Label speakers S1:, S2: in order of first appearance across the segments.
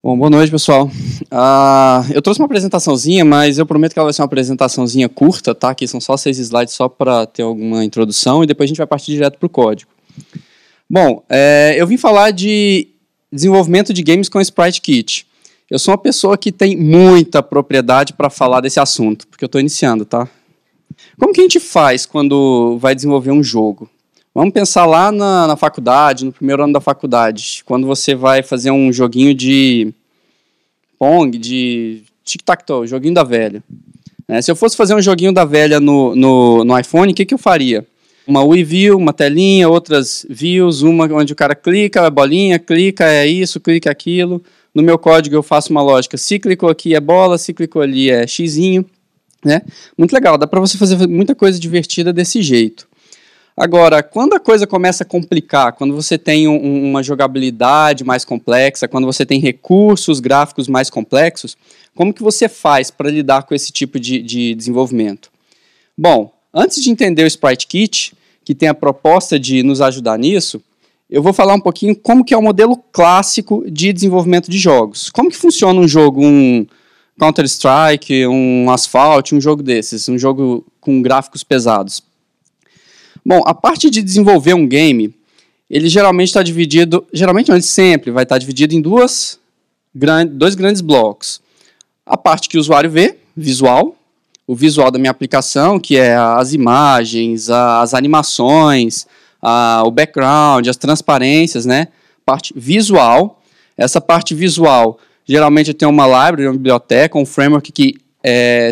S1: Bom, boa noite, pessoal. Eu trouxe uma apresentaçãozinha, mas eu prometo que ela vai ser uma apresentaçãozinha curta, tá? Aqui são só 6 slides, só para ter alguma introdução, e depois a gente vai partir direto para o código. Bom, eu vim falar de desenvolvimento de games com Sprite Kit. Eu sou uma pessoa que tem muita propriedade para falar desse assunto, porque eu estou iniciando, tá? Como que a gente faz quando vai desenvolver um jogo? Vamos pensar lá na faculdade, no primeiro ano da faculdade, quando você vai fazer um joguinho de Pong, de tic-tac-toe, joguinho da velha. Se eu fosse fazer um joguinho da velha no iPhone, o que eu faria? Uma UI view, uma telinha, outras views, uma onde o cara clica, a bolinha, clica, é isso, clica aquilo. No meu código eu faço uma lógica, se clicou aqui é bola, se clicou ali é xizinho. Né? Muito legal, dá para você fazer muita coisa divertida desse jeito. Agora, quando a coisa começa a complicar, quando você tem uma jogabilidade mais complexa, quando você tem recursos gráficos mais complexos, como que você faz para lidar com esse tipo de desenvolvimento? Bom, antes de entender o Sprite Kit, que tem a proposta de nos ajudar nisso, eu vou falar um pouquinho como que é o modelo clássico de desenvolvimento de jogos. Como que funciona um jogo, um Counter-Strike, um Asphalt, um jogo desses, um jogo com gráficos pesados? Bom, a parte de desenvolver um game, ele geralmente está dividido, ele sempre vai estar dividido em dois grandes blocos. A parte que o usuário vê, visual, o visual da minha aplicação, que é as imagens, as animações, o background, as transparências, né? Parte visual. Essa parte visual, geralmente tem uma library, uma biblioteca, um framework que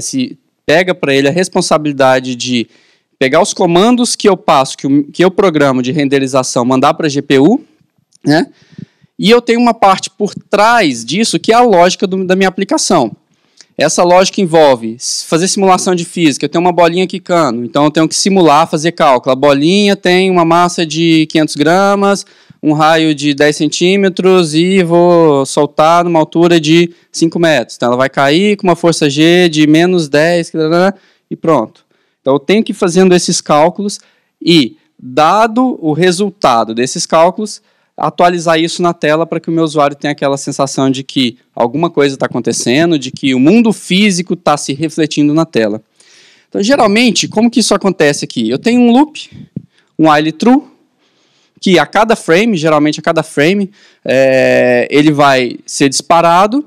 S1: se pega para ele a responsabilidade de pegar os comandos que eu passo, que eu programo de renderização, mandar para a GPU, né? E eu tenho uma parte por trás disso, que é a lógica da minha aplicação. Essa lógica envolve fazer simulação de física. Eu tenho uma bolinha quicando, então eu tenho que simular, fazer cálculo. A bolinha tem uma massa de 500 gramas, um raio de 10 centímetros e vou soltar numa altura de 5 metros. Então ela vai cair com uma força G de menos 10 e pronto. Então, eu tenho que ir fazendo esses cálculos e, dado o resultado desses cálculos, atualizar isso na tela para que o meu usuário tenha aquela sensação de que alguma coisa está acontecendo, de que o mundo físico está se refletindo na tela. Então, geralmente, como que isso acontece aqui? Eu tenho um loop, um while true, que a cada frame, geralmente a cada frame, ele vai ser disparado.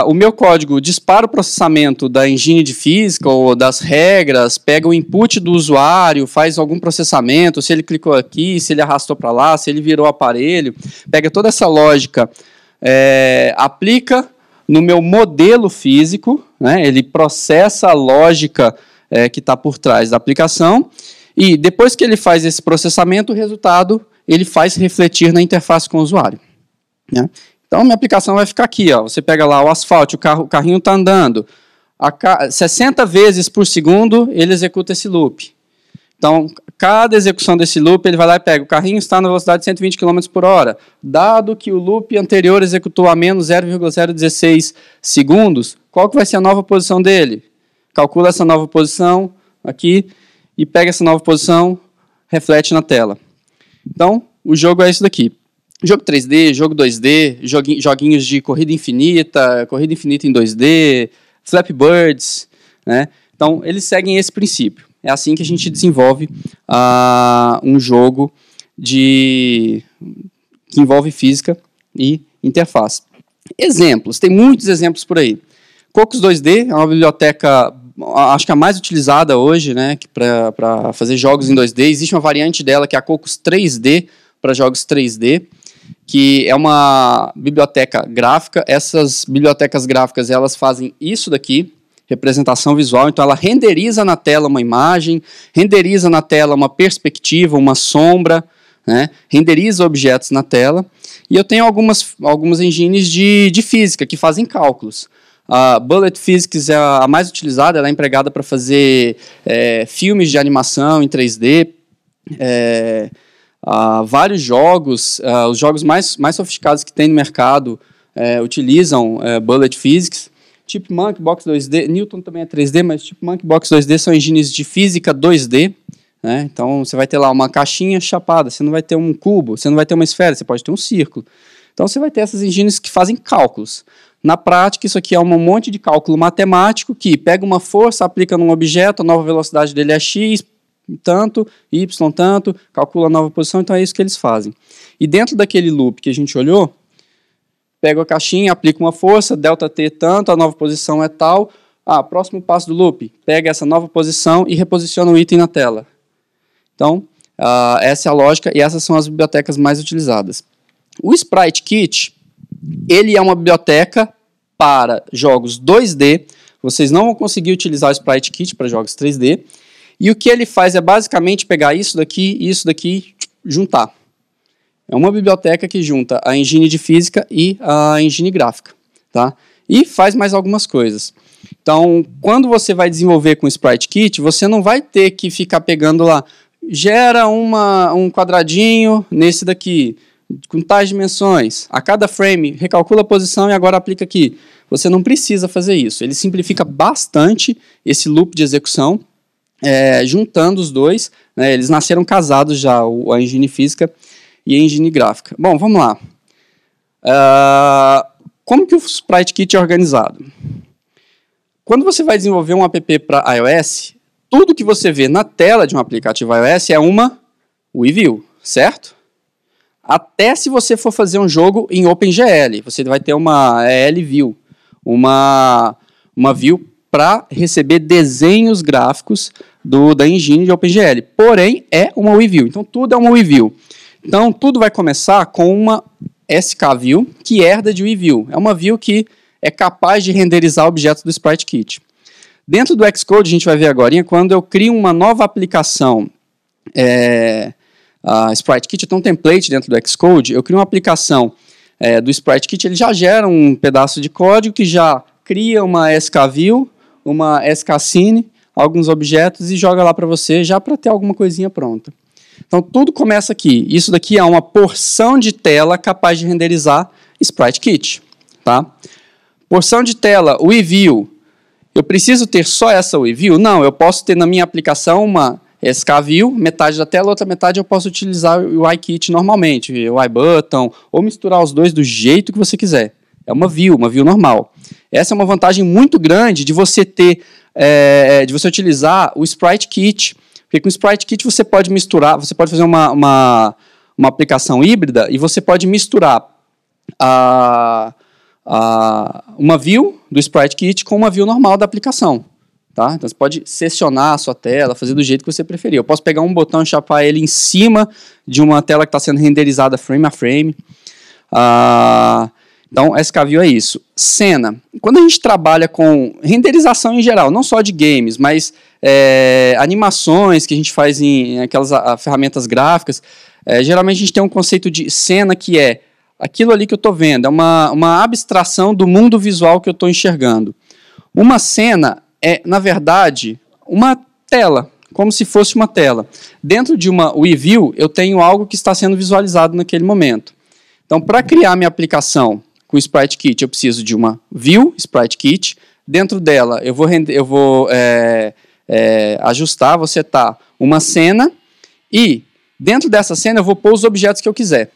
S1: O meu código dispara o processamento da engine de física ou das regras, pega o input do usuário, faz algum processamento, se ele clicou aqui, se ele arrastou para lá, se ele virou o aparelho, pega toda essa lógica, aplica no meu modelo físico, né, ele processa a lógica que está por trás da aplicação, e depois que ele faz esse processamento, o resultado ele faz refletir na interface com o usuário. Né? Então, a minha aplicação vai ficar aqui. Ó. Você pega lá o asfalto, o carrinho está andando. 60 vezes por segundo, ele executa esse loop. Então, cada execução desse loop, ele vai lá e pega. O carrinho está na velocidade de 120 km por hora. Dado que o loop anterior executou a menos 0,016 segundos, qual que vai ser a nova posição dele? Calcula essa nova posição aqui e pega essa nova posição, reflete na tela. Então, o jogo é isso daqui. Jogo 3D, jogo 2D, joguinhos de corrida infinita em 2D, Flappy Birds, né? Então, eles seguem esse princípio. É assim que a gente desenvolve um jogo que envolve física e interface. Exemplos, tem muitos exemplos por aí. Cocos 2D é uma biblioteca, acho que a mais utilizada hoje, né, para fazer jogos em 2D. Existe uma variante dela que é a Cocos 3D, para jogos 3D, que é uma biblioteca gráfica. Essas bibliotecas gráficas, elas fazem isso daqui, representação visual, então ela renderiza na tela uma imagem, renderiza na tela uma perspectiva, uma sombra, né? Renderiza objetos na tela, e eu tenho algumas engines de física que fazem cálculos. A Bullet Physics é a mais utilizada, ela é empregada para fazer filmes de animação em 3D, vários jogos, os jogos mais sofisticados que tem no mercado utilizam Bullet Physics. Chipmunk, Box 2D, Newton também é 3D, mas Chipmunk e Box 2D são engines de física 2D. Né? Então, você vai ter lá uma caixinha chapada, você não vai ter um cubo, você não vai ter uma esfera, você pode ter um círculo. Então você vai ter essas engines que fazem cálculos. Na prática, isso aqui é um monte de cálculo matemático que pega uma força, aplica num objeto, a nova velocidade dele é x, tanto, y, tanto, calcula a nova posição, então é isso que eles fazem. E dentro daquele loop que a gente olhou, pega a caixinha, aplica uma força, ΔT tanto, a nova posição é tal. Próximo passo do loop, pega essa nova posição e reposiciona o item na tela. Então, essa é a lógica e essas são as bibliotecas mais utilizadas. O Sprite Kit, ele é uma biblioteca para jogos 2D. Vocês não vão conseguir utilizar o Sprite Kit para jogos 3D. E o que ele faz é basicamente pegar isso daqui e isso daqui e juntar. É uma biblioteca que junta a engine de física e a engine gráfica. Tá? E faz mais algumas coisas. Então, quando você vai desenvolver com o Sprite Kit, você não vai ter que ficar pegando lá, gera um quadradinho nesse daqui, com tais dimensões. A cada frame, recalcula a posição e agora aplica aqui. Você não precisa fazer isso. Ele simplifica bastante esse loop de execução, juntando os dois. Né, eles nasceram casados já, a engine física e a engine gráfica. Bom, vamos lá. Como que o Sprite Kit é organizado? Quando você vai desenvolver um app para iOS, tudo que você vê na tela de um aplicativo iOS é uma WeView, certo? Até se você for fazer um jogo em OpenGL, você vai ter uma ELView, uma view para receber desenhos gráficos da engine de OpenGL. Porém, é uma WeView, então tudo é uma WeView. Então, tudo vai começar com uma SKView, que herda de WeView. É uma view que é capaz de renderizar objetos do Sprite Kit. Dentro do Xcode, a gente vai ver agora, quando eu crio uma nova aplicação, a Sprite Kit tem um template dentro do Xcode, eu crio uma aplicação do Sprite Kit, ele já gera um pedaço de código que já cria uma SKView, uma SKScene, alguns objetos e joga lá para você, já para ter alguma coisinha pronta. Então, tudo começa aqui. Isso daqui é uma porção de tela capaz de renderizar Sprite Kit. Tá? Porção de tela, WeView. Eu preciso ter só essa WeView? Não, eu posso ter na minha aplicação uma SKView, metade da tela, outra metade eu posso utilizar o UIKit normalmente, o iButton, ou misturar os dois do jeito que você quiser. É uma view normal. Essa é uma vantagem muito grande de você ter, de você utilizar o Sprite Kit, porque com o Sprite Kit você pode misturar, você pode fazer uma aplicação híbrida e você pode misturar uma view do Sprite Kit com uma view normal da aplicação. Tá? Então você pode seccionar a sua tela, fazer do jeito que você preferir. Eu posso pegar um botão e chapar ele em cima de uma tela que está sendo renderizada frame a frame. Então, SKView é isso. Cena. Quando a gente trabalha com renderização em geral, não só de games, mas animações que a gente faz em aquelas ferramentas gráficas, geralmente a gente tem um conceito de cena que é aquilo ali que eu estou vendo, é uma abstração do mundo visual que eu estou enxergando. Uma cena é, na verdade, uma tela, como se fosse uma tela. Dentro de uma WeView, eu tenho algo que está sendo visualizado naquele momento. Então, para criar minha aplicação com o Sprite Kit, eu preciso de uma view Sprite Kit. Dentro dela, eu vou ajustar, vou setar uma cena e dentro dessa cena eu vou pôr os objetos que eu quiser.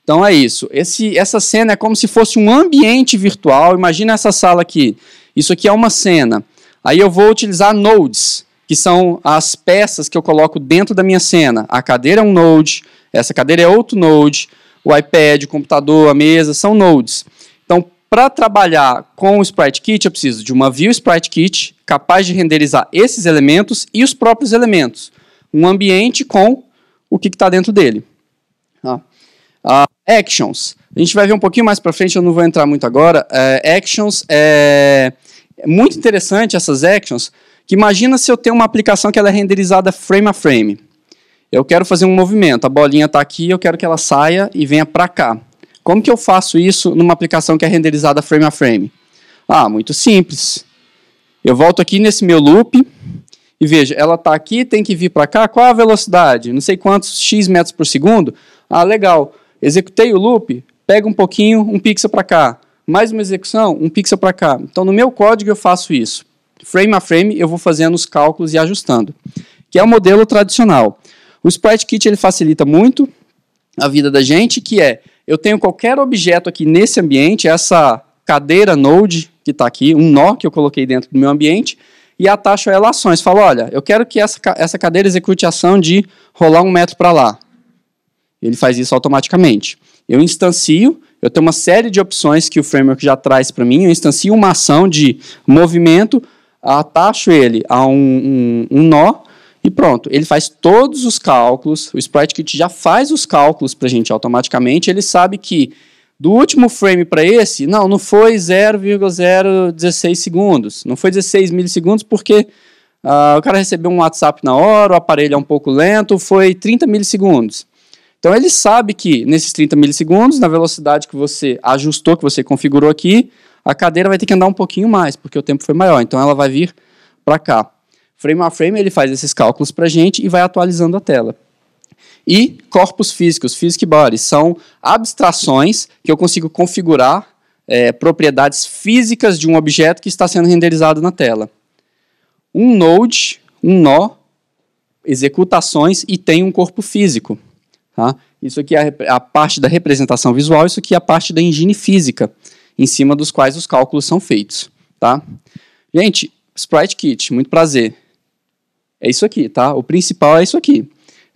S1: Então é isso. Essa cena é como se fosse um ambiente virtual. Imagina essa sala aqui. Isso aqui é uma cena. Aí eu vou utilizar nodes, que são as peças que eu coloco dentro da minha cena. A cadeira é um node, essa cadeira é outro node, o iPad, o computador, a mesa, são nodes. Então, para trabalhar com o Sprite Kit, eu preciso de uma view Sprite Kit capaz de renderizar esses elementos e os próprios elementos. Um ambiente com o que está dentro dele. Actions. A gente vai ver um pouquinho mais para frente, eu não vou entrar muito agora. Actions é muito interessante, essas actions, que imagina se eu tenho uma aplicação que ela é renderizada frame a frame. Eu quero fazer um movimento, a bolinha está aqui, eu quero que ela saia e venha para cá. Como que eu faço isso numa aplicação que é renderizada frame a frame? Muito simples. Eu volto aqui nesse meu loop e veja, ela está aqui, tem que vir para cá, qual a velocidade? Não sei quantos x metros por segundo. Legal. Executei o loop, pega um pouquinho, um pixel para cá. Mais uma execução, um pixel para cá. Então, no meu código eu faço isso. Frame a frame, eu vou fazendo os cálculos e ajustando. Que é o modelo tradicional. O Sprite Kit ele facilita muito a vida da gente, que eu tenho qualquer objeto aqui nesse ambiente, essa cadeira Node que está aqui, um nó que eu coloquei dentro do meu ambiente, e atacho a ela ações. Falo, olha, eu quero que essa cadeira execute a ação de rolar 1 metro para lá. Ele faz isso automaticamente. Eu instancio, eu tenho uma série de opções que o framework já traz para mim, eu instancio uma ação de movimento, atacho ele a um nó, e pronto. Ele faz todos os cálculos, o SpriteKit já faz os cálculos para a gente automaticamente, ele sabe que do último frame para esse, não foi 0,016 segundos, não foi 16 milissegundos porque o cara recebeu um WhatsApp na hora, o aparelho é um pouco lento, foi 30 milissegundos. Então ele sabe que nesses 30 milissegundos, na velocidade que você ajustou, que você configurou aqui, a cadeira vai ter que andar um pouquinho mais, porque o tempo foi maior, então ela vai vir para cá. Frame a frame ele faz esses cálculos para a gente e vai atualizando a tela. E corpos físicos, physic bodies, são abstrações que eu consigo configurar propriedades físicas de um objeto que está sendo renderizado na tela. Um node, um nó, executa ações e tem um corpo físico. Tá? Isso aqui é a parte da representação visual, isso aqui é a parte da engine física, em cima dos quais os cálculos são feitos. Tá? Gente, SpriteKit, muito prazer. É isso aqui, tá? O principal é isso aqui.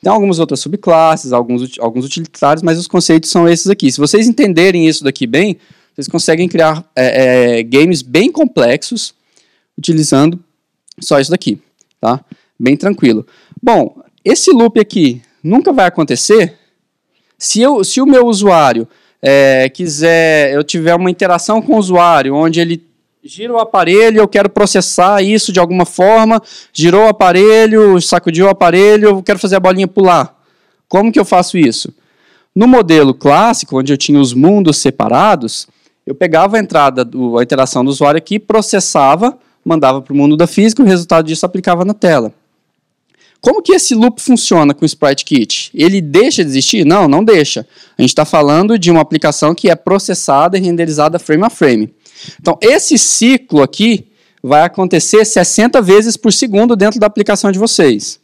S1: Tem algumas outras subclasses, alguns utilitários, mas os conceitos são esses aqui. Se vocês entenderem isso daqui bem, vocês conseguem criar games bem complexos utilizando só isso daqui, tá? Bem tranquilo. Bom, esse loop aqui nunca vai acontecer se o meu usuário eu tiver uma interação com o usuário, onde ele gira o aparelho, eu quero processar isso de alguma forma, girou o aparelho, sacudiu o aparelho, eu quero fazer a bolinha pular. Como que eu faço isso? No modelo clássico, onde eu tinha os mundos separados, eu pegava a interação do usuário aqui, processava, mandava para o mundo da física, o resultado disso aplicava na tela. Como que esse loop funciona com o SpriteKit? Ele deixa de existir? Não, não deixa. A gente está falando de uma aplicação que é processada e renderizada frame a frame. Então, esse ciclo aqui vai acontecer 60 vezes por segundo dentro da aplicação de vocês.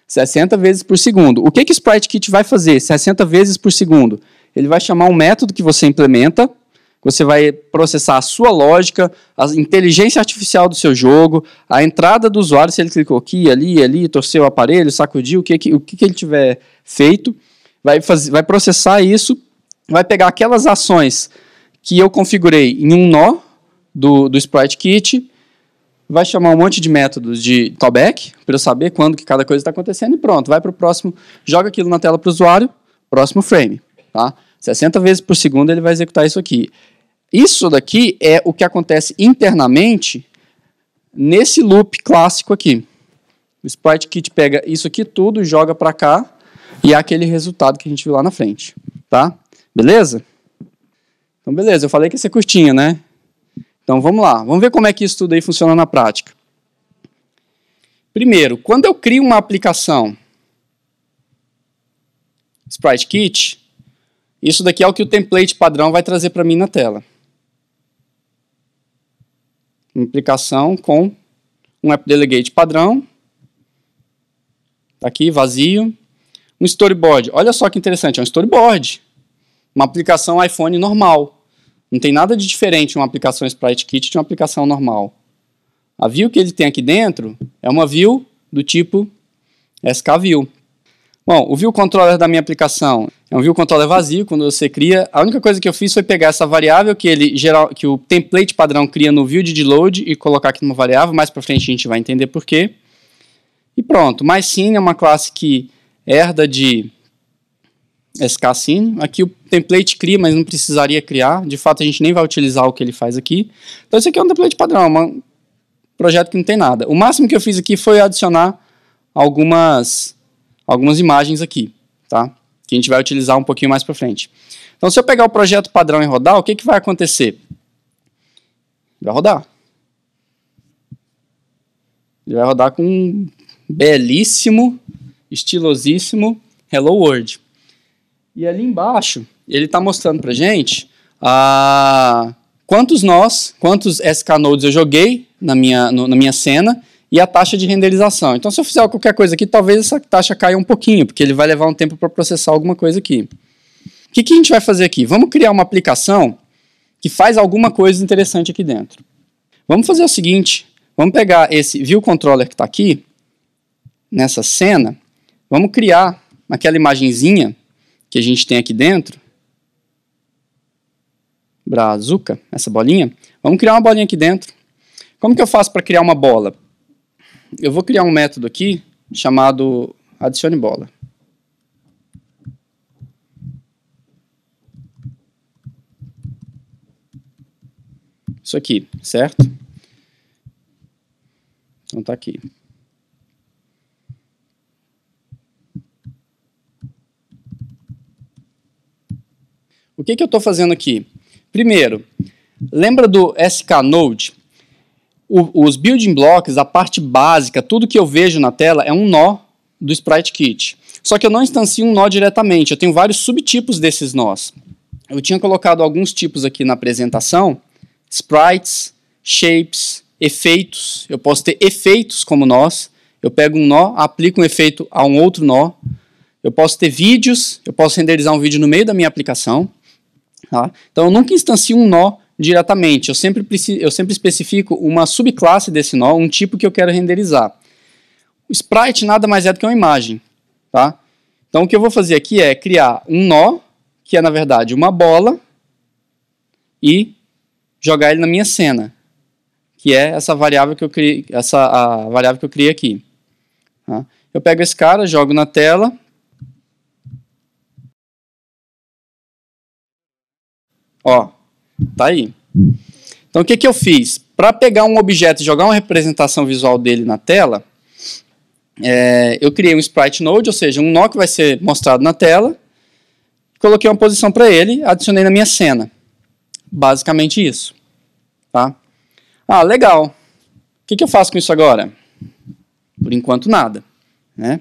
S1: 60 vezes por segundo. O que o SpriteKit vai fazer 60 vezes por segundo? Ele vai chamar um método que você implementa, você vai processar a sua lógica, a inteligência artificial do seu jogo, a entrada do usuário, se ele clicou aqui, ali, torceu o aparelho, sacudiu, o que ele tiver feito, vai processar isso, vai pegar aquelas ações que eu configurei em um nó do SpriteKit, vai chamar um monte de métodos de callback, para eu saber quando que cada coisa está acontecendo, e pronto, vai para o próximo, joga aquilo na tela para o usuário, próximo frame. Tá? 60 vezes por segundo ele vai executar isso aqui. Isso daqui é o que acontece internamente nesse loop clássico aqui. O SpriteKit pega isso aqui tudo, joga para cá, e é aquele resultado que a gente viu lá na frente. Tá? Beleza? Então, beleza, eu falei que ia ser curtinho, né? Então, vamos lá. Vamos ver como é que isso tudo aí funciona na prática. Primeiro, quando eu crio uma aplicação SpriteKit, isso daqui é o que o template padrão vai trazer para mim na tela. Uma aplicação com um AppDelegate padrão. Tá aqui, vazio. Um storyboard. Olha só que interessante, é um storyboard. Uma aplicação iPhone normal. Não tem nada de diferente uma aplicação SpriteKit de uma aplicação normal. A view que ele tem aqui dentro é uma view do tipo SKView. Bom, o view controller da minha aplicação é um view controller vazio, quando você cria. A única coisa que eu fiz foi pegar essa variável que o template padrão cria no view de load e colocar aqui numa variável. Mais para frente a gente vai entender por quê. E pronto. MyScene é uma classe que herda de SKScene. Aqui o template cria, mas não precisaria criar. De fato, a gente nem vai utilizar o que ele faz aqui. Então, isso aqui é um template padrão, um projeto que não tem nada. O máximo que eu fiz aqui foi adicionar algumas imagens aqui, tá? Que a gente vai utilizar um pouquinho mais para frente. Então, se eu pegar o projeto padrão e rodar, o que vai acontecer? Vai rodar. Ele vai rodar com um belíssimo, estilosíssimo Hello World. E ali embaixo, ele está mostrando para a gente quantos SKNodes eu joguei na minha cena e a taxa de renderização. Então, se eu fizer qualquer coisa aqui, talvez essa taxa caia um pouquinho, porque ele vai levar um tempo para processar alguma coisa aqui. que a gente vai fazer aqui? Vamos criar uma aplicação que faz alguma coisa interessante aqui dentro. Vamos fazer o seguinte, vamos pegar esse View Controller que está aqui, nessa cena, vamos criar aquela imagenzinha que a gente tem aqui dentro, brazuca, essa bolinha, vamos criar uma bolinha aqui dentro. Como que eu faço para criar uma bola? Eu vou criar um método aqui chamado adicione bola. Isso aqui, certo? Então tá aqui. O que eu estou fazendo aqui? Primeiro, lembra do skNode? Os building blocks, a parte básica, tudo que eu vejo na tela é um nó do SpriteKit. Só que eu não instancio um nó diretamente, eu tenho vários subtipos desses nós. Eu tinha colocado alguns tipos aqui na apresentação, sprites, shapes, efeitos. Eu posso ter efeitos como nós. Eu pego um nó, aplico um efeito a um outro nó. Eu posso ter vídeos, eu posso renderizar um vídeo no meio da minha aplicação. Tá? Então eu nunca instancio um nó diretamente, eu sempre especifico uma subclasse desse nó, um tipo que eu quero renderizar. O sprite nada mais é do que uma imagem. Tá? Então o que eu vou fazer aqui é criar um nó, que é na verdade uma bola, e jogar ele na minha cena, que é essa variável que eu criei, a variável que eu criei aqui. Tá? Eu pego esse cara, jogo na tela. Ó, tá aí. Então o que eu fiz? Para pegar um objeto e jogar uma representação visual dele na tela, eu criei um sprite node, ou seja, um nó que vai ser mostrado na tela, coloquei uma posição para ele, adicionei na minha cena. Basicamente isso. Tá? Ah, legal. O que eu faço com isso agora? Por enquanto nada. Né?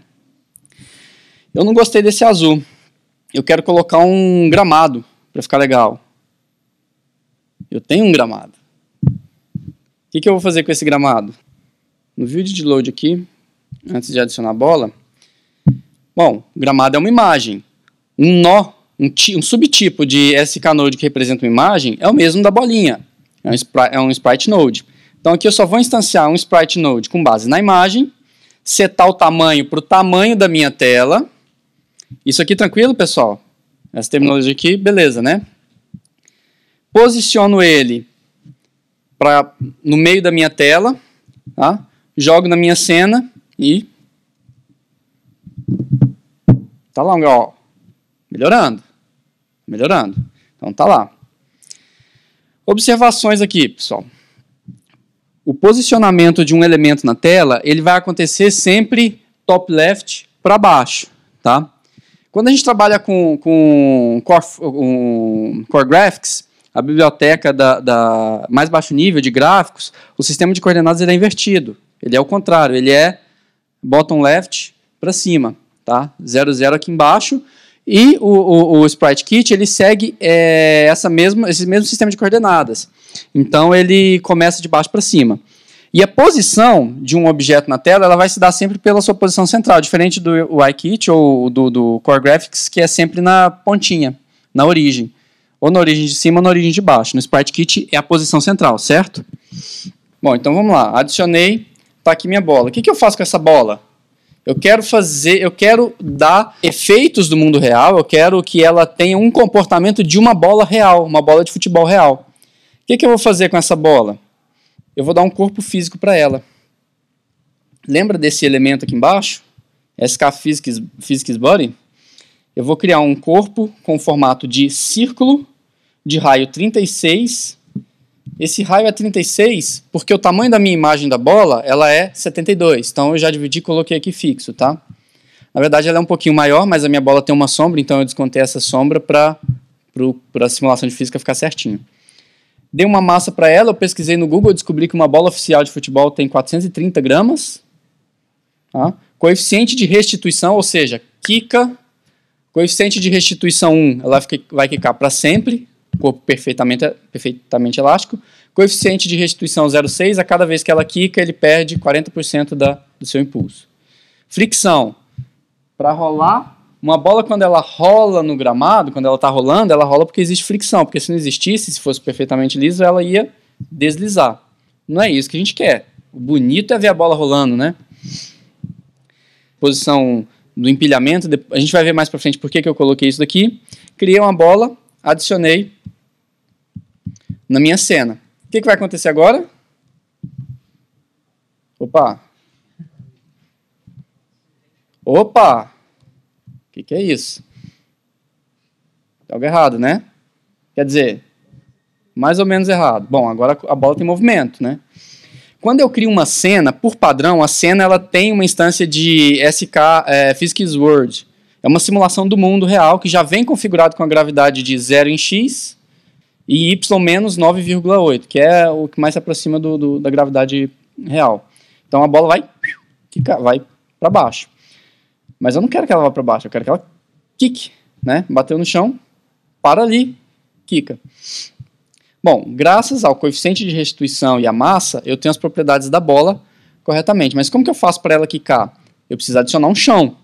S1: Eu não gostei desse azul. Eu quero colocar um gramado para ficar legal. Eu tenho um gramado. O que eu vou fazer com esse gramado? No vídeo de load aqui, antes de adicionar a bola. Bom, gramado é uma imagem. Um nó, um subtipo de skNode que representa uma imagem é o mesmo da bolinha. É um sprite node. Então aqui eu só vou instanciar um sprite node com base na imagem, setar o tamanho para o tamanho da minha tela. Isso aqui tranquilo, pessoal? Essa terminologia aqui, beleza, né? Posiciono ele no meio da minha tela, tá? Jogo na minha cena e tá lá, ó, melhorando. Então tá lá. Observações aqui, pessoal. O posicionamento de um elemento na tela, ele vai acontecer sempre top left para baixo, tá? Quando a gente trabalha com Core Graphics, a biblioteca da mais baixo nível de gráficos, o sistema de coordenadas ele é invertido. Ele é o contrário, ele é bottom left para cima, tá? 0, 0 aqui embaixo. E o SpriteKit ele segue esse mesmo sistema de coordenadas. Então ele começa de baixo para cima. E a posição de um objeto na tela ela vai se dar sempre pela sua posição central, diferente do UIKit ou do Core Graphics, que é sempre na pontinha, na origem. Ou na origem de cima ou na origem de baixo. No SpriteKit é a posição central, certo? Bom, então vamos lá. Adicionei, está aqui minha bola. O que eu faço com essa bola? Eu quero dar efeitos do mundo real, eu quero que ela tenha um comportamento de uma bola real, uma bola de futebol real. O que eu vou fazer com essa bola? Eu vou dar um corpo físico para ela. Lembra desse elemento aqui embaixo? SK Physics Body? Eu vou criar um corpo com formato de círculo, de raio 36. Esse raio é 36 porque o tamanho da minha imagem da bola ela é 72. Então eu já dividi e coloquei aqui fixo, tá? Na verdade ela é um pouquinho maior, mas a minha bola tem uma sombra, então eu descontei essa sombra para a simulação de física ficar certinho. Dei uma massa para ela, eu pesquisei no Google, descobri que uma bola oficial de futebol tem 430 gramas. Tá? Coeficiente de restituição, ou seja, quica. Coeficiente de restituição 1, ela vai quicar para sempre. Corpo perfeitamente elástico. Coeficiente de restituição 0,6, a cada vez que ela quica, ele perde 40% do seu impulso. Fricção. Para rolar Uma bola, quando ela rola no gramado, quando ela está rolando, ela rola porque existe fricção, porque se não existisse, se fosse perfeitamente liso, ela ia deslizar. Não é isso que a gente quer. O bonito é ver a bola rolando, né? Posição do empilhamento, a gente vai ver mais para frente por que eu coloquei isso daqui. Criei uma bola, adicionei na minha cena. O que vai acontecer agora? Opa! Opa! O que é isso? Algo errado, né? Quer dizer, mais ou menos errado. Bom, agora a bola tem movimento, né? Quando eu crio uma cena, por padrão, a cena ela tem uma instância de SK Physics World. É uma simulação do mundo real que já vem configurado com a gravidade de 0 em x e y menos 9,8, que é o que mais se aproxima da gravidade real. Então a bola vai para baixo. Mas eu não quero que ela vá para baixo, eu quero que ela quique, né? Bateu no chão, para ali, quica. Bom, graças ao coeficiente de restituição e à massa, eu tenho as propriedades da bola corretamente. Mas como que eu faço para ela quicar? Eu preciso adicionar um chão.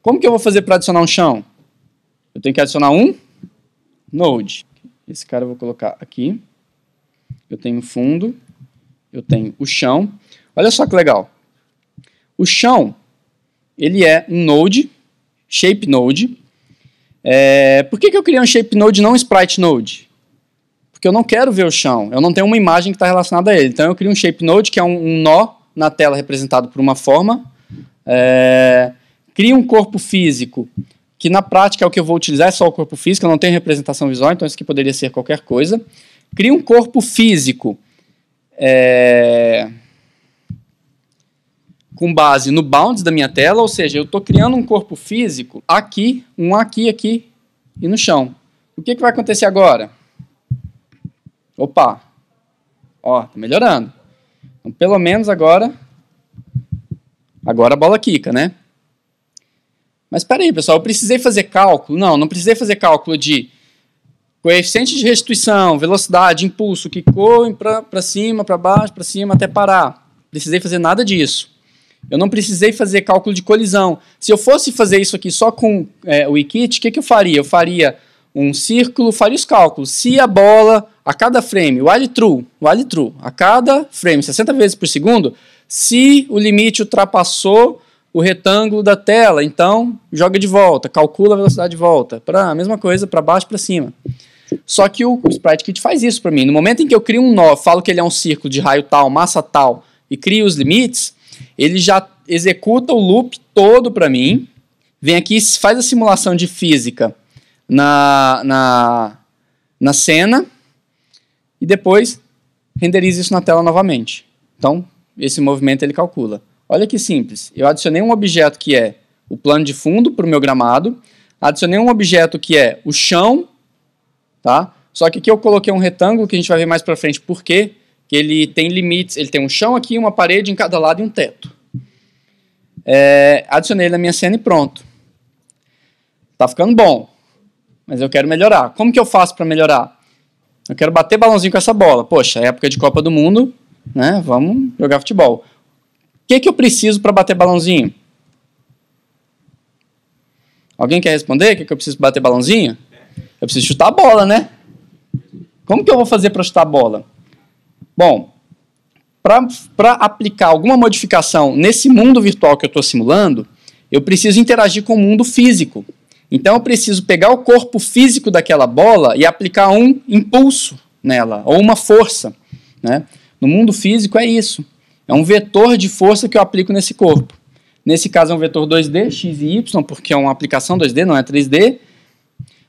S1: Como que eu vou fazer para adicionar um chão? Eu tenho que adicionar um node. Esse cara eu vou colocar aqui. Eu tenho fundo, eu tenho o chão. Olha só que legal. O chão, ele é um node, shape node. Por que eu criei um shape node e não um sprite node? Porque eu não quero ver o chão, eu não tenho uma imagem que está relacionada a ele. Então eu crio um shape node, que é um nó na tela representado por uma forma. Crio um corpo físico, que na prática é o que eu vou utilizar, é só o corpo físico, eu não tenho representação visual, então isso aqui poderia ser qualquer coisa. Crio um corpo físico com base no bounds da minha tela, ou seja, eu estou criando um corpo físico aqui, aqui e no chão. O que vai acontecer agora? Opa! Ó, tá melhorando. Então, pelo menos agora a bola quica, né? Mas espera aí, pessoal, eu precisei fazer cálculo? Não precisei fazer cálculo de coeficiente de restituição, velocidade, impulso, quicou para cima, para baixo, para cima, até parar. Precisei fazer nada disso. Eu não precisei fazer cálculo de colisão. Se eu fosse fazer isso aqui só com o Wikit, o que eu faria? Eu faria um círculo, faria os cálculos. Se a bola, a cada frame, while true, a cada frame, 60 vezes por segundo, se o limite ultrapassou o retângulo da tela, então joga de volta, calcula a velocidade de volta. A mesma coisa, para baixo e para cima. Só que o SpriteKit faz isso para mim. No momento em que eu crio um nó, falo que ele é um círculo de raio tal, massa tal, e crio os limites, ele já executa o loop todo para mim, vem aqui, faz a simulação de física na cena e depois renderiza isso na tela novamente. Então, esse movimento ele calcula. Olha que simples. Eu adicionei um objeto que é o plano de fundo para o meu gramado, adicionei um objeto que é o chão, tá? Só que aqui eu coloquei um retângulo que a gente vai ver mais para frente por quê? Que ele tem limites, ele tem um chão aqui, uma parede em cada lado e um teto. Adicionei ele na minha cena e pronto. Tá ficando bom, mas eu quero melhorar. Como que eu faço para melhorar? Eu quero bater balãozinho com essa bola. Poxa, é época de Copa do Mundo, né? Vamos jogar futebol. O que eu preciso para bater balãozinho? Alguém quer responder? O que eu preciso para bater balãozinho? Eu preciso chutar a bola, né? Como que eu vou fazer para chutar a bola? Bom, para aplicar alguma modificação nesse mundo virtual que eu estou simulando, eu preciso interagir com o mundo físico. Então eu preciso pegar o corpo físico daquela bola e aplicar um impulso nela, ou uma força, né? No mundo físico é isso. É um vetor de força que eu aplico nesse corpo. Nesse caso é um vetor 2D, x e y, porque é uma aplicação 2D, não é 3D.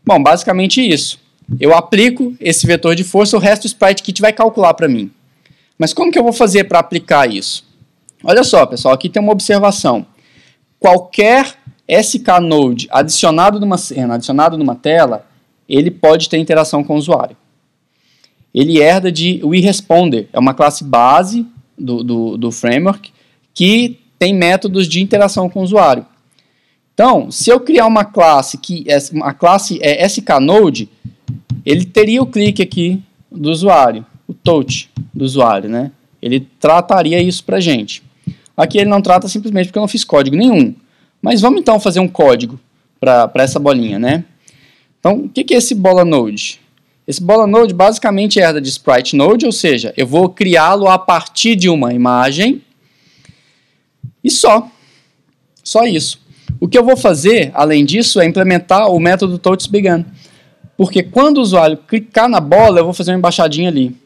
S1: Bom, basicamente isso. Eu aplico esse vetor de força, o resto do SpriteKit vai calcular para mim. Mas como que eu vou fazer para aplicar isso? Olha só, pessoal, aqui tem uma observação. Qualquer SK-Node adicionado numa cena, adicionado numa tela, ele pode ter interação com o usuário. Ele herda de WeResponder, é uma classe base do framework que tem métodos de interação com o usuário. Então, se eu criar uma classe que a classe é SK-Node, ele teria o clique aqui do usuário, o touch do usuário, né? Ele trataria isso para a gente. Aqui ele não trata simplesmente porque eu não fiz código nenhum. Mas vamos então fazer um código para essa bolinha, né? Então, o que é esse bola node? Esse bola node basicamente herda de sprite node, ou seja, eu vou criá-lo a partir de uma imagem e só isso. O que eu vou fazer, além disso, é implementar o método touchBegan, porque quando o usuário clicar na bola, eu vou fazer uma embaixadinha ali.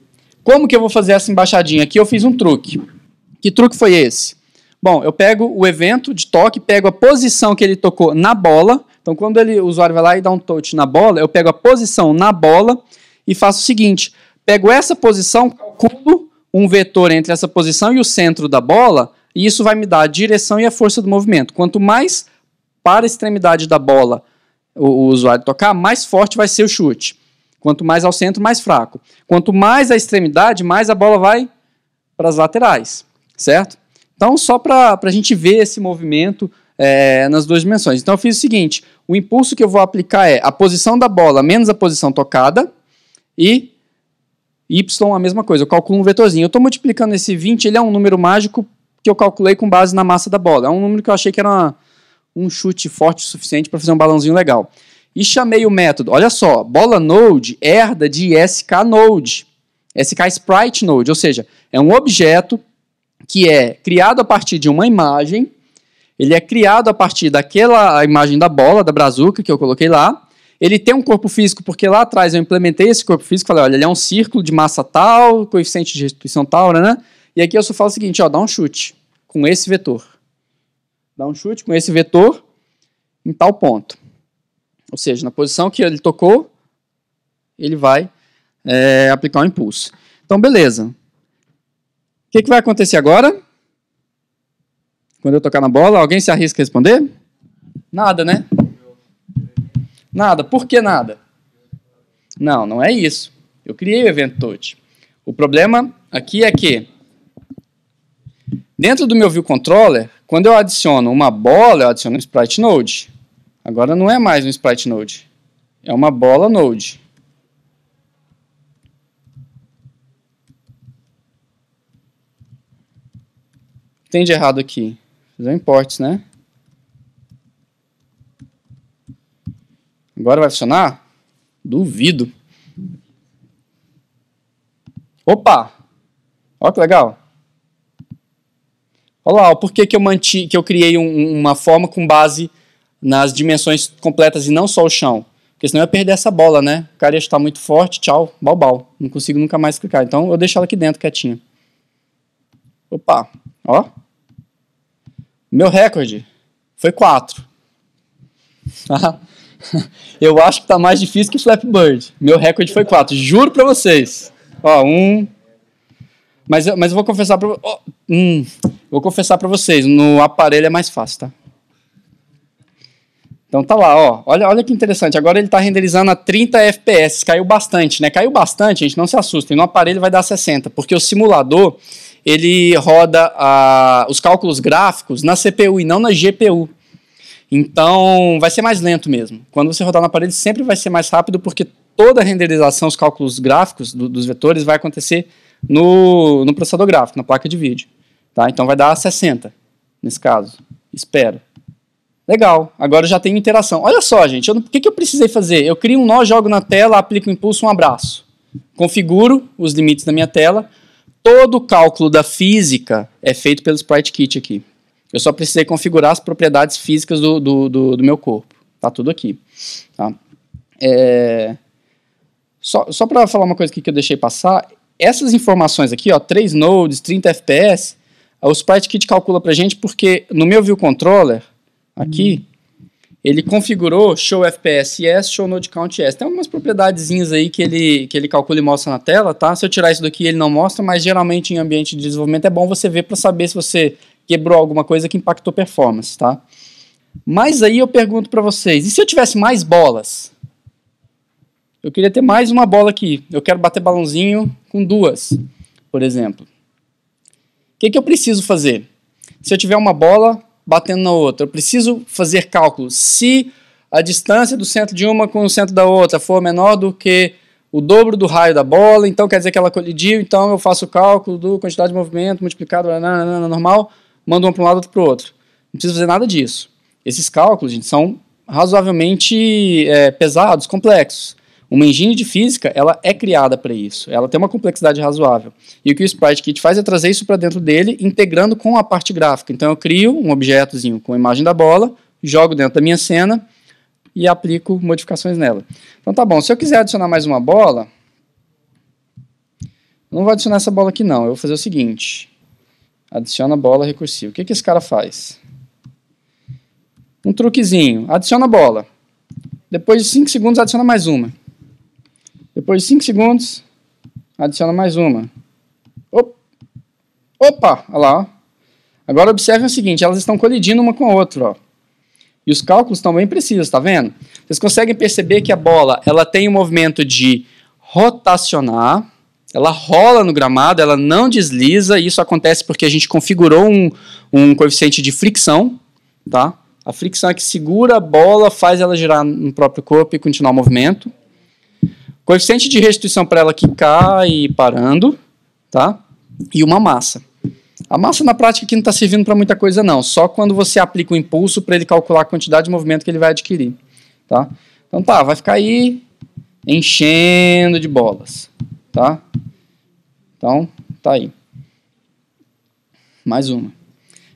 S1: Como que eu vou fazer essa embaixadinha? Aqui eu fiz um truque. Que truque foi esse? Bom, eu pego o evento de toque, pego a posição que ele tocou na bola. Então, quando o usuário vai lá e dá um touch na bola, eu pego a posição na bola e faço o seguinte, pego essa posição, calculo um vetor entre essa posição e o centro da bola, e isso vai me dar a direção e a força do movimento. Quanto mais para a extremidade da bola o usuário tocar, mais forte vai ser o chute. Quanto mais ao centro, mais fraco. Quanto mais à extremidade, mais a bola vai para as laterais, certo? Então, só para a gente ver esse movimento nas duas dimensões. Então, eu fiz o seguinte, o impulso que eu vou aplicar é a posição da bola menos a posição tocada, e y a mesma coisa, eu calculo um vetorzinho. Eu estou multiplicando esse 20, ele é um número mágico que eu calculei com base na massa da bola. É um número que eu achei que era um chute forte o suficiente para fazer um balãozinho legal. E chamei o método, olha só, bola node herda de SK node, SK sprite node, ou seja, é um objeto que é criado a partir de uma imagem, ele é criado a partir daquela imagem da bola, da brazuca que eu coloquei lá. Ele tem um corpo físico, porque lá atrás eu implementei esse corpo físico, falei, olha, ele é um círculo de massa tal, coeficiente de restituição tal, né? E aqui eu só falo o seguinte, ó, dá um chute com esse vetor. Dá um chute com esse vetor em tal ponto. Ou seja, na posição que ele tocou, ele vai aplicar um impulso. Então, beleza. O que vai acontecer agora? Quando eu tocar na bola, alguém se arrisca a responder? Nada, né? Nada. Por que nada? Não, não é isso. Eu criei o evento touch. O problema aqui é que, dentro do meu view controller, quando eu adiciono uma bola, eu adiciono um sprite node. Agora não é mais um sprite node. É uma bola node. O que tem de errado aqui? Fazer imports, né? Agora vai funcionar? Duvido. Opa! Olha que legal. Olha lá, por que eu criei uma forma com base nas dimensões completas e não só o chão? Porque senão eu ia perder essa bola, né? O cara ia estar muito forte, tchau, bal. Não consigo nunca mais clicar. Então eu deixo ela aqui dentro, quietinha. Opa, ó. Meu recorde foi 4. Eu acho que tá mais difícil que o Flappy Bird. Meu recorde foi 4, juro pra vocês. Ó, Mas eu vou confessar vou confessar pra vocês, no aparelho é mais fácil, tá? Então tá lá, ó. Olha que interessante. Agora ele tá renderizando a 30 FPS. Caiu bastante, né? Caiu bastante, gente, não se assustem. No aparelho vai dar 60, porque o simulador ele roda os cálculos gráficos na CPU e não na GPU. Então, vai ser mais lento mesmo. Quando você rodar no aparelho, sempre vai ser mais rápido, porque toda a renderização, os cálculos gráficos dos vetores vai acontecer no processador gráfico, na placa de vídeo. Tá? Então, vai dar 60, nesse caso. Espero. Legal. Agora eu já tenho interação. Olha só, gente. O que eu precisei fazer? Eu crio um nó, jogo na tela, aplico um impulso, um abraço. Configuro os limites da minha tela. Todo o cálculo da física é feito pelo Sprite Kit aqui. Eu só precisei configurar as propriedades físicas do meu corpo. Tá tudo aqui. Tá? Só para falar uma coisa aqui que eu deixei passar, essas informações aqui, ó, 3 nodes, 30 FPS, o Sprite Kit calcula pra gente porque no meu view controller, aqui, ele configurou show FPS yes, show node count yes. Tem algumas propriedadezinhas aí que ele calcula e mostra na tela, tá? Se eu tirar isso daqui, ele não mostra, mas geralmente em ambiente de desenvolvimento é bom você ver para saber se você quebrou alguma coisa que impactou performance, tá? Mas aí eu pergunto para vocês, e se eu tivesse mais bolas? Eu queria ter mais uma bola aqui. Eu quero bater balãozinho com 2, por exemplo. O que eu preciso fazer? Se eu tiver uma bola batendo na outra, eu preciso fazer cálculos. Se a distância do centro de uma com o centro da outra for menor do que o dobro do raio da bola, então quer dizer que ela colidiu, então eu faço o cálculo da quantidade de movimento multiplicado normal, mando uma para um lado e outra para o outro. Não preciso fazer nada disso. Esses cálculos, gente, são razoavelmente pesados, complexos. Uma engine de física, ela é criada para isso. Ela tem uma complexidade razoável. E o que o SpriteKit faz é trazer isso para dentro dele, integrando com a parte gráfica. Então eu crio um objetozinho com a imagem da bola, jogo dentro da minha cena e aplico modificações nela. Então tá bom, se eu quiser adicionar mais uma bola, eu não vou adicionar essa bola aqui não, eu vou fazer o seguinte. Adiciona bola recursiva. O que esse cara faz? Um truquezinho, adiciona a bola. Depois de 5 segundos, adiciona mais uma. Depois de 5 segundos, adiciona mais uma. Opa, olha lá. Ó. Agora observem o seguinte, elas estão colidindo uma com a outra. Ó. E os cálculos estão bem precisos, tá vendo? Vocês conseguem perceber que a bola ela tem um movimento de rotacionar, ela rola no gramado, ela não desliza, e isso acontece porque a gente configurou um coeficiente de fricção, tá? A fricção é que segura a bola, faz ela girar no próprio corpo e continuar o movimento. Coeficiente de restituição para ela quicar e parando, tá? E uma massa. A massa na prática aqui não está servindo para muita coisa não, só quando você aplica o impulso para ele calcular a quantidade de movimento que ele vai adquirir, tá? Então tá, vai ficar aí enchendo de bolas, tá? Então, tá aí. Mais uma.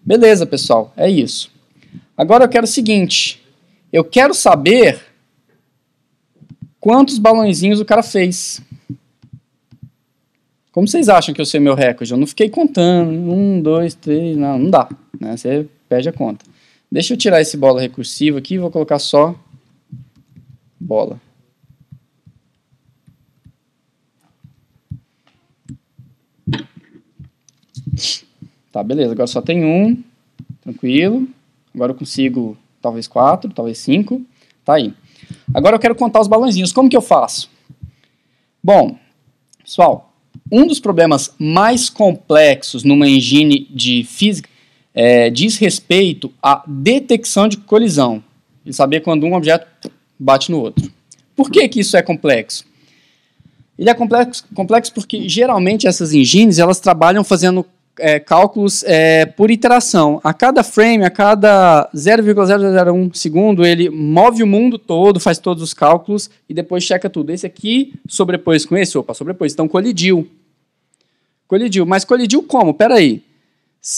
S1: Beleza, pessoal, é isso. Agora eu quero o seguinte, eu quero saber quantos balãozinhos o cara fez. Como vocês acham que eu sei meu recorde? Eu não fiquei contando. 1, 2, 3, não dá. Né? Você perde a conta. Deixa eu tirar esse bola recursivo aqui e vou colocar só bola. Tá, beleza. Agora só tem um. Tranquilo. Agora eu consigo talvez 4, talvez 5. Tá aí. Agora eu quero contar os balãozinhos. Como que eu faço? Bom, pessoal, um dos problemas mais complexos numa engine de física diz respeito à detecção de colisão. E saber quando um objeto bate no outro. Por que isso é complexo? Ele é complexo porque geralmente essas engines elas trabalham fazendo cálculos por iteração. A cada frame, a cada 0,001 segundo, ele move o mundo todo, faz todos os cálculos e depois checa tudo. Esse aqui sobrepôs com esse? Opa, sobrepôs. Então colidiu. Colidiu. Mas colidiu como? Espera aí.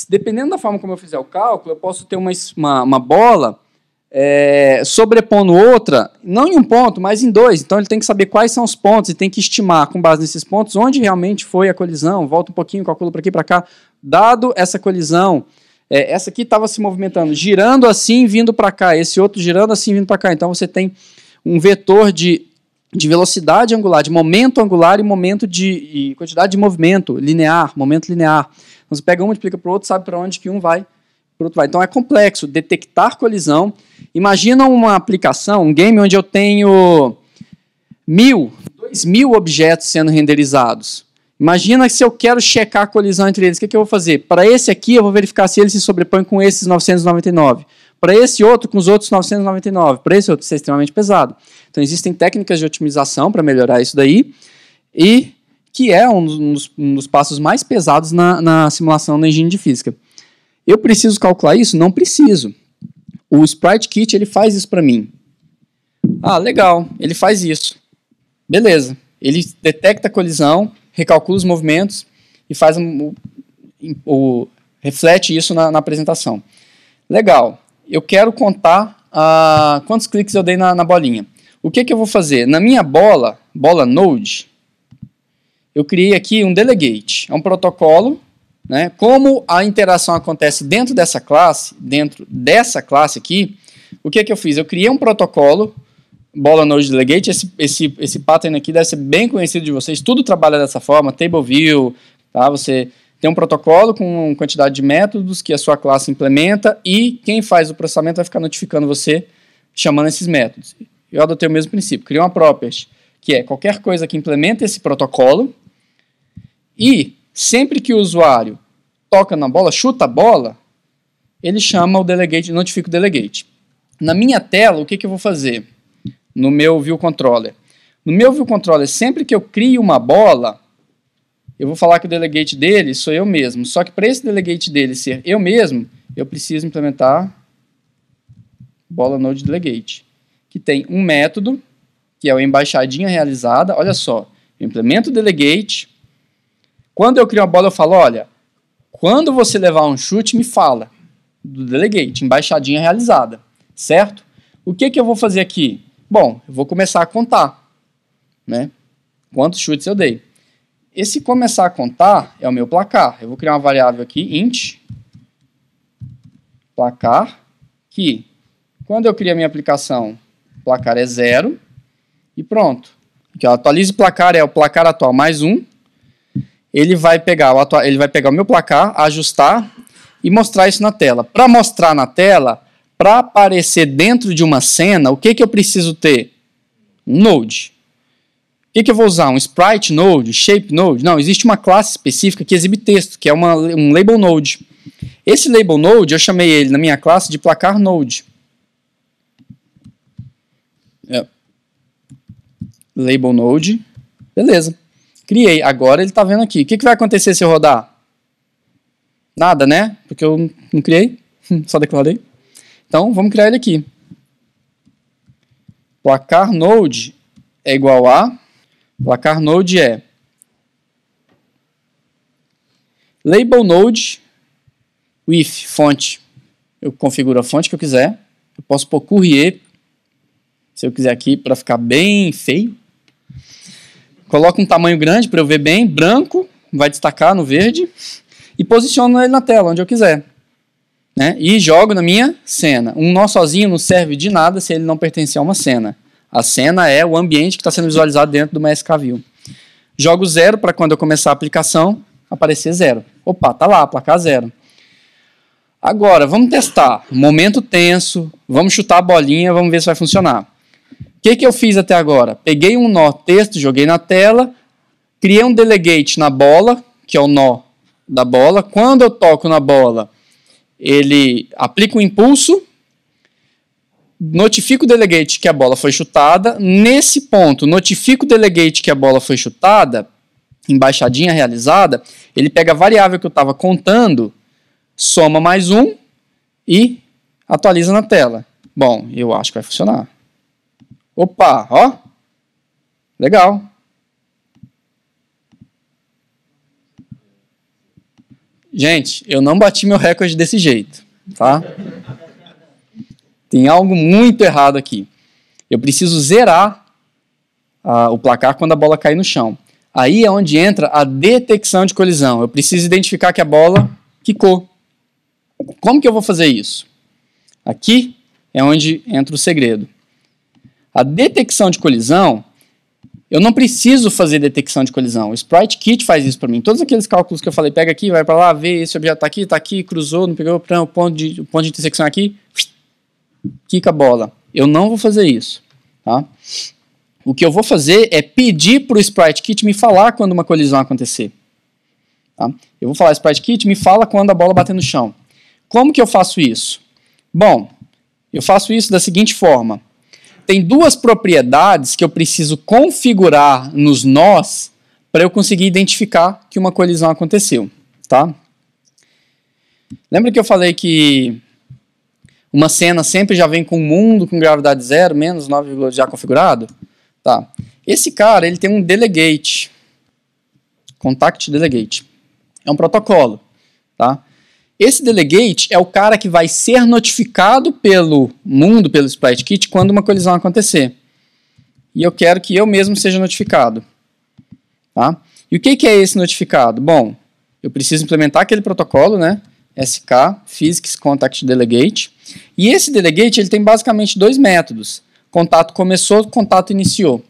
S1: Dependendo da forma como eu fizer o cálculo, eu posso ter uma bola sobrepondo outra, não em um ponto, mas em dois. Então ele tem que saber quais são os pontos e tem que estimar, com base nesses pontos, onde realmente foi a colisão. Volta um pouquinho, calcula para aqui e para cá. Dado essa colisão, essa aqui estava se movimentando, girando assim, vindo para cá. Esse outro girando assim, vindo para cá. Então você tem um vetor de velocidade angular, de momento angular e momento e quantidade de movimento linear, momento linear. Então você pega um, multiplica para o outro, sabe para onde que um vai, para o outro vai. Então é complexo detectar colisão. Imagina uma aplicação, um game onde eu tenho 2.000 objetos sendo renderizados. Imagina se eu quero checar a colisão entre eles. O que eu vou fazer? Para esse aqui, eu vou verificar se ele se sobrepõe com esses 999. Para esse outro, com os outros 999. Para esse outro, isso é extremamente pesado. Então, existem técnicas de otimização para melhorar isso daí, e que é um dos passos mais pesados na simulação da engine de física. Eu preciso calcular isso? Não preciso. O SpriteKit ele faz isso para mim. Ah, legal, ele faz isso. Beleza. Ele detecta a colisão, recalcula os movimentos e faz reflete isso na apresentação. Legal. Eu quero contar quantos cliques eu dei na bolinha. O que eu vou fazer? Na minha bola node, eu criei aqui um delegate. É um protocolo, né? Como a interação acontece dentro dessa classe aqui, o que eu fiz? Eu criei um protocolo, bola node delegate, esse pattern aqui deve ser bem conhecido de vocês, tudo trabalha dessa forma, table view, tá? Você tem um protocolo com quantidade de métodos que a sua classe implementa e quem faz o processamento vai ficar notificando você chamando esses métodos. Eu adotei o mesmo princípio, criei uma property, que é qualquer coisa que implementa esse protocolo e sempre que o usuário toca na bola, chuta a bola, ele chama o delegate, notifica o delegate. Na minha tela, o que eu vou fazer? No meu view controller. No meu view controller, sempre que eu crio uma bola, eu vou falar que o delegate dele sou eu mesmo. Só que para esse delegate dele ser eu mesmo, eu preciso implementar bola node delegate, que tem um método, que é o embaixadinha realizada. Olha só, eu implemento o delegate. Quando eu crio uma bola, eu falo, olha, quando você levar um chute, me fala do delegate, embaixadinha realizada, certo? O que eu vou fazer aqui? Bom, eu vou começar a contar, né? Quantos chutes eu dei. Esse começar a contar é o meu placar. Eu vou criar uma variável aqui, int, placar, que quando eu crio a minha aplicação, o placar é 0, e pronto. Aqui, ó, atualize o placar, é o placar atual mais 1. Ele vai pegar o meu placar, ajustar e mostrar isso na tela. Para mostrar na tela, para aparecer dentro de uma cena, o que eu preciso ter? Um node. O que eu vou usar? Um sprite node? Shape node? Não, existe uma classe específica que exibe texto, que é um label node. Esse label node, eu chamei ele na minha classe de placar node. Label node. Beleza. Criei. Agora ele está vendo aqui. O que vai acontecer se eu rodar? Nada, né? Porque eu não criei. Só declarei. Então, vamos criar ele aqui. Placar node é igual a... Placar node é... Label node with fonte. Eu configuro a fonte que eu quiser. Eu posso pôr Courrier, se eu quiser aqui, para ficar bem feio. Coloco um tamanho grande para eu ver bem, branco, vai destacar no verde, e posiciono ele na tela, onde eu quiser. Né? E jogo na minha cena. Um nó sozinho não serve de nada se ele não pertencer a uma cena. A cena é o ambiente que está sendo visualizado dentro do MSKView. Jogo 0 para quando eu começar a aplicação, aparecer 0. Opa, tá lá, placar 0. Agora, vamos testar. Momento tenso, vamos chutar a bolinha, vamos ver se vai funcionar. O que eu fiz até agora? Peguei um nó texto, joguei na tela, criei um delegate na bola, que é o nó da bola. Quando eu toco na bola, ele aplica um impulso, notifica o delegate que a bola foi chutada. Nesse ponto, notifica o delegate que a bola foi chutada, embaixadinha realizada, ele pega a variável que eu estava contando, soma mais 1 e atualiza na tela. Bom, eu acho que vai funcionar. Opa, ó. Legal. Gente, eu não bati meu recorde desse jeito, tá? Tem algo muito errado aqui. Eu preciso zerar o placar quando a bola cair no chão. Aí é onde entra a detecção de colisão. Eu preciso identificar que a bola quicou. Como que eu vou fazer isso? Aqui é onde entra o segredo. A detecção de colisão, eu não preciso fazer detecção de colisão. O Sprite Kit faz isso para mim. Todos aqueles cálculos que eu falei, pega aqui, vai para lá, vê, esse objeto está aqui, cruzou, não pegou o ponto de intersecção aqui, quica a bola. Eu não vou fazer isso. Tá? O que eu vou fazer é pedir para o Sprite Kit me falar quando uma colisão acontecer. Tá? Eu vou falar, Sprite Kit, me fala quando a bola bater no chão. Como que eu faço isso? Bom, eu faço isso da seguinte forma. Tem duas propriedades que eu preciso configurar nos nós para eu conseguir identificar que uma colisão aconteceu. Tá? Lembra que eu falei que uma cena sempre já vem com um mundo com gravidade 0, menos 9, já configurado? Tá. Esse cara ele tem um delegate, contact delegate. É um protocolo. Tá? Esse delegate é o cara que vai ser notificado pelo mundo, pelo Sprite Kit, quando uma colisão acontecer. E eu quero que eu mesmo seja notificado. Tá? E o que é esse notificado? Bom, eu preciso implementar aquele protocolo, né? SK, Physics Contact Delegate. E esse delegate ele tem basicamente dois métodos. Contato começou, contato iniciou.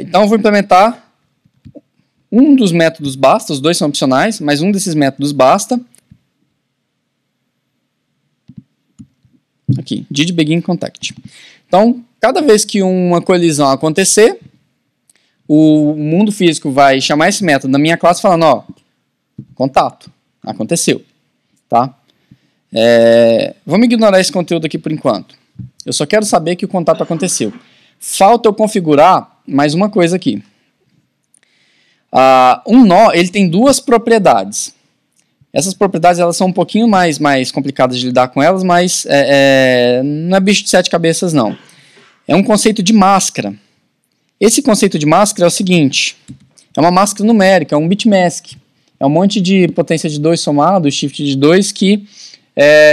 S1: Então eu vou implementar um dos métodos basta, os dois são opcionais, mas um desses métodos basta. Aqui, did begin contact. Então, cada vez que uma colisão acontecer, o mundo físico vai chamar esse método na minha classe falando, ó, contato, aconteceu. Tá? Vamos ignorar esse conteúdo aqui por enquanto. Eu só quero saber que o contato aconteceu. Falta eu configurar mais uma coisa aqui. Um nó ele tem duas propriedades. Essas propriedades elas são um pouquinho mais complicadas de lidar com elas, mas não é bicho de 7 cabeças, não. É um conceito de máscara. Esse conceito de máscara é o seguinte, é uma máscara numérica, é um bitmask. É um monte de potência de 2 somado, shift de 2, que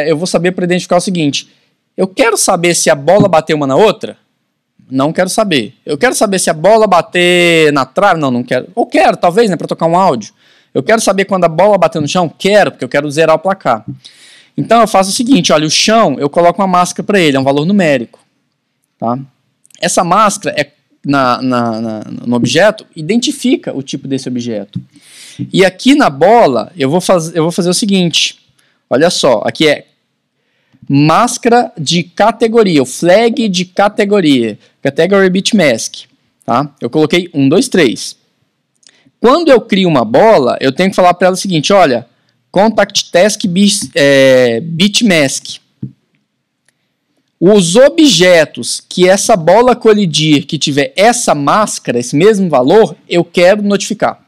S1: eu vou saber para identificar o seguinte, eu quero saber se a bola bateu uma na outra? Não quero saber. Eu quero saber se a bola bater na trave? Não quero. Ou quero, talvez, né, para tocar um áudio. Eu quero saber quando a bola bateu no chão? Quero, porque eu quero zerar o placar. Então eu faço o seguinte, olha, o chão, eu coloco uma máscara para ele, é um valor numérico. Tá? Essa máscara, no objeto, identifica o tipo desse objeto. E aqui na bola, eu vou fazer o seguinte, olha só, aqui é máscara de categoria, o flag de categoria, category bitmask. Tá? Eu coloquei 1, 2, 3. Quando eu crio uma bola, eu tenho que falar para ela o seguinte, olha, contact task bitmask. Os objetos que essa bola colidir, que tiver essa máscara, esse mesmo valor, eu quero notificar.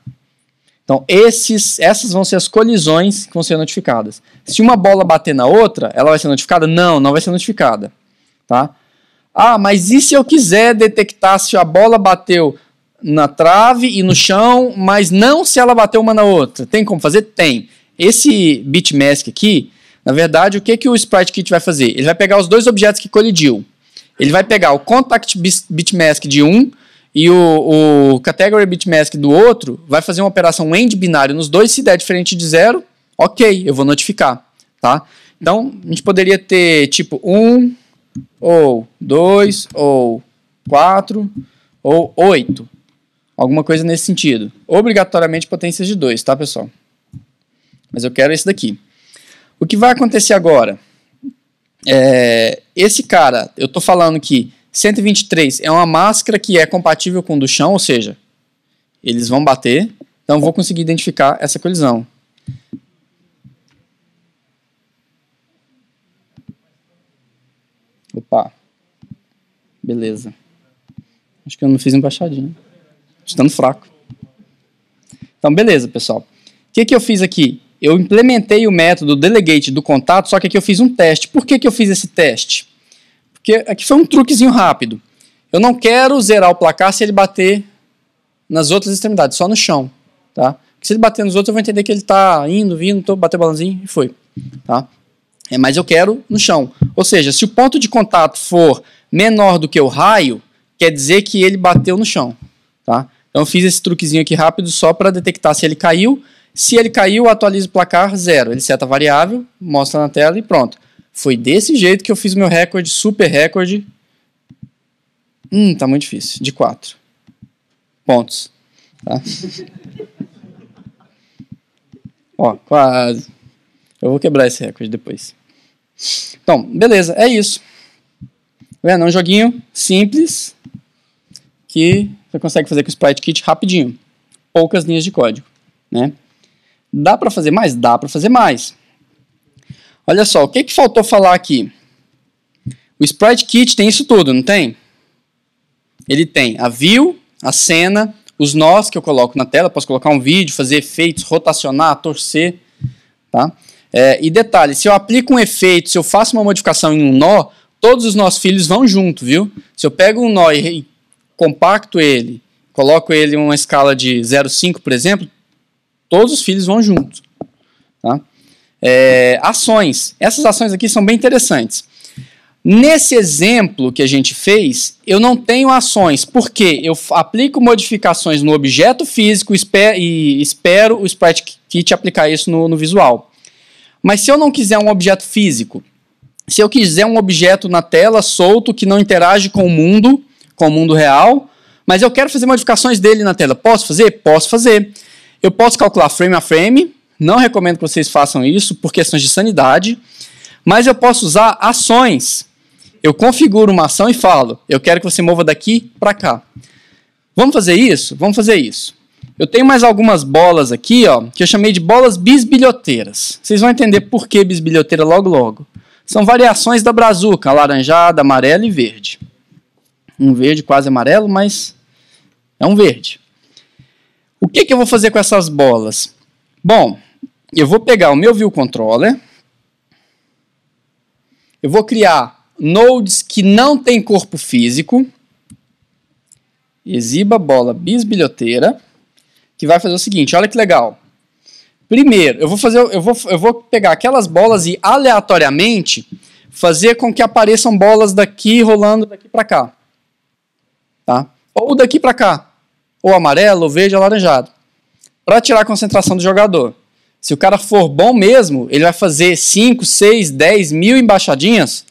S1: Então, essas vão ser as colisões que vão ser notificadas. Se uma bola bater na outra, ela vai ser notificada? Não vai ser notificada. Tá? Ah, mas e se eu quiser detectar se a bola bateu na trave e no chão, mas não se ela bateu uma na outra? Tem como fazer? Tem. Esse bitmask aqui, na verdade, o que o Sprite Kit vai fazer? Ele vai pegar os dois objetos que colidiu. Ele vai pegar o contact bitmask de um e o category bitmask do outro, vai fazer uma operação AND binário nos dois, se der diferente de 0, ok, eu vou notificar. Tá? Então, a gente poderia ter tipo 1, ou 2, ou 4, ou 8. Alguma coisa nesse sentido. Obrigatoriamente potências de 2, tá, pessoal? Mas eu quero esse daqui. O que vai acontecer agora? Esse cara, eu estou falando que 123 é uma máscara que é compatível com o do chão, ou seja, eles vão bater, então eu vou conseguir identificar essa colisão. Opa, beleza. Acho que eu não fiz embaixadinha. Estando fraco. Então, beleza, pessoal. O que eu fiz aqui? Eu implementei o método delegate do contato, só que aqui eu fiz um teste. Por que eu fiz esse teste? Porque aqui foi um truquezinho rápido. Eu não quero zerar o placar se ele bater nas outras extremidades, só no chão. Tá? Porque se ele bater nos outros, eu vou entender que ele está indo, vindo, bateu o balãozinho e foi. Tá? Mas eu quero no chão. Ou seja, se o ponto de contato for menor do que o raio, quer dizer que ele bateu no chão. Tá? Então eu fiz esse truquezinho aqui rápido só para detectar se ele caiu. Se ele caiu, atualiza o placar 0. Ele seta a variável, mostra na tela e pronto. Foi desse jeito que eu fiz o meu recorde, super recorde. Tá muito difícil. De 4 pontos. Tá? Ó, quase. Eu vou quebrar esse recorde depois. Então, beleza, é isso. É um joguinho simples que você consegue fazer com o Sprite Kit rapidinho. Poucas linhas de código, né? Dá para fazer mais? Dá para fazer mais. Olha só, o que faltou falar aqui? O Sprite Kit tem isso tudo, não tem? Ele tem a view, a cena, os nós que eu coloco na tela, posso colocar um vídeo, fazer efeitos, rotacionar, torcer, tá? E detalhe, se eu aplico um efeito, se eu faço uma modificação em um nó, todos os nós filhos vão junto, viu? Se eu pego um nó e compacto ele, coloco ele em uma escala de 0,5, por exemplo, todos os filhos vão junto. Tá? Ações. Essas ações aqui são bem interessantes. Nesse exemplo que a gente fez, eu não tenho ações, porque eu aplico modificações no objeto físico e espero o Sprite Kit aplicar isso no visual. Mas se eu não quiser um objeto físico, se eu quiser um objeto na tela solto que não interage com o mundo real, mas eu quero fazer modificações dele na tela, posso fazer? Posso fazer. Eu posso calcular frame a frame, não recomendo que vocês façam isso por questões de sanidade, mas eu posso usar ações. Eu configuro uma ação e falo, eu quero que você mova daqui para cá. Vamos fazer isso? Vamos fazer isso. Eu tenho mais algumas bolas aqui, ó, que eu chamei de bolas bisbilhoteiras. Vocês vão entender por que bisbilhoteira logo. São variações da brazuca, alaranjada, amarela e verde. Um verde quase amarelo, mas é um verde. O que eu vou fazer com essas bolas? Bom, eu vou pegar o meu view controller, eu vou criar nodes que não tem corpo físico, exiba bola bisbilhoteira, que vai fazer o seguinte, olha que legal. Primeiro, eu vou pegar aquelas bolas e aleatoriamente fazer com que apareçam bolas daqui rolando daqui para cá. Tá? Ou daqui para cá. Ou amarelo, ou verde, ou alaranjado. Para tirar a concentração do jogador. Se o cara for bom mesmo, ele vai fazer 5, 6, 10 mil embaixadinhas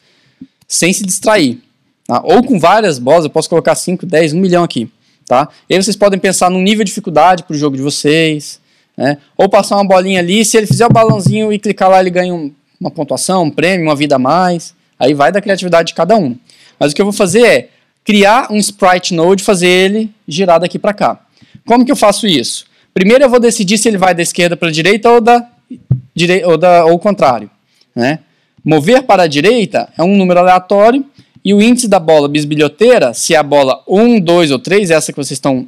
S1: sem se distrair. Tá? Ou com várias bolas, eu posso colocar 5, 10, 1 milhão aqui. Tá? E aí vocês podem pensar num nível de dificuldade para o jogo de vocês. Né? Ou passar uma bolinha ali, se ele fizer o balãozinho e clicar lá, ele ganha uma pontuação, um prêmio, uma vida a mais. Aí vai da criatividade de cada um. Mas o que eu vou fazer é criar um sprite node e fazer ele girar daqui para cá. Como que eu faço isso? Primeiro eu vou decidir se ele vai da esquerda para a direita ou o contrário. Né? Mover para a direita é um número aleatório e o índice da bola bisbilhoteira, se é a bola 1, 2 ou 3, essa que vocês estão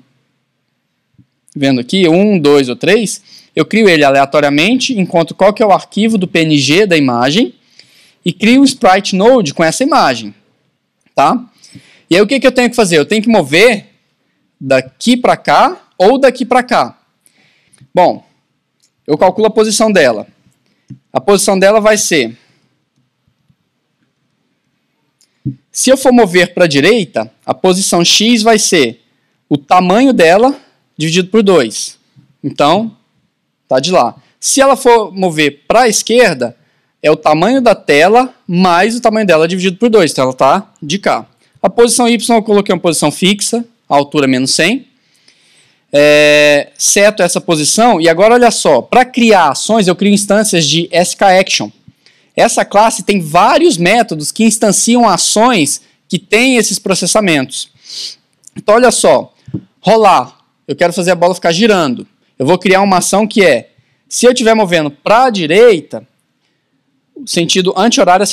S1: vendo aqui, 1, 2 ou 3, eu crio ele aleatoriamente, encontro qual que é o arquivo do PNG da imagem e crio um sprite node com essa imagem. Tá? E aí o que eu tenho que fazer? Eu tenho que mover daqui para cá ou daqui para cá. Bom, eu calculo a posição dela. A posição dela vai ser... Se eu for mover para a direita, a posição X vai ser o tamanho dela dividido por 2. Então, tá de lá. Se ela for mover para a esquerda, é o tamanho da tela mais o tamanho dela dividido por 2. Então, ela está de cá. A posição Y eu coloquei uma posição fixa, a altura menos 100. Seto essa posição. E agora, olha só. Para criar ações, eu crio instâncias de skAction. Essa classe tem vários métodos que instanciam ações que têm esses processamentos. Então, olha só. Rolar. Eu quero fazer a bola ficar girando. Eu vou criar uma ação que é, se eu estiver movendo para a direita, sentido anti-horário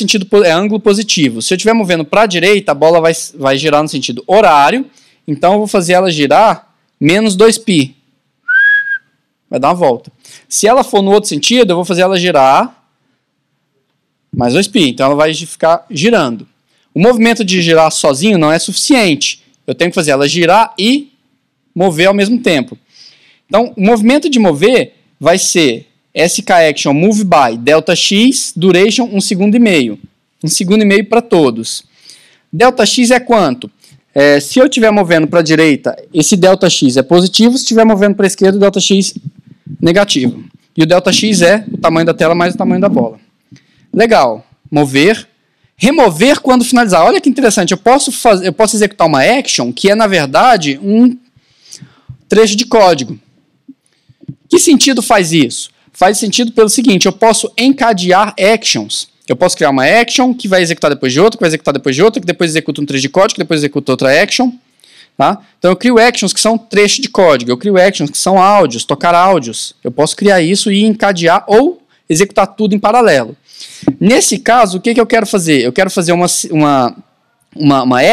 S1: é ângulo positivo. Se eu estiver movendo para a direita, a bola vai girar no sentido horário. Então, eu vou fazer ela girar menos 2π. Vai dar uma volta. Se ela for no outro sentido, eu vou fazer ela girar mais 2π. Então, ela vai ficar girando. O movimento de girar sozinho não é suficiente. Eu tenho que fazer ela girar e mover ao mesmo tempo. Então, o movimento de mover vai ser skAction move by delta x duration 1,5 segundos. 1,5 segundos para todos. Delta x é quanto? Se eu estiver movendo para a direita, esse delta x é positivo. Se estiver movendo para a esquerda, o delta x negativo. E o delta x é o tamanho da tela mais o tamanho da bola. Legal. Mover. Remover quando finalizar. Olha que interessante. Eu posso executar uma action que é, na verdade, um trecho de código. Que sentido faz isso? Faz sentido pelo seguinte, eu posso encadear actions. Eu posso criar uma action que vai executar depois de outra, que vai executar depois de outra, que depois executa um trecho de código, que depois executa outra action. Tá? Então eu crio actions que são trechos de código, eu crio actions que são áudios, tocar áudios. Eu posso criar isso e encadear ou executar tudo em paralelo. Nesse caso, o que eu quero fazer? Eu quero fazer uma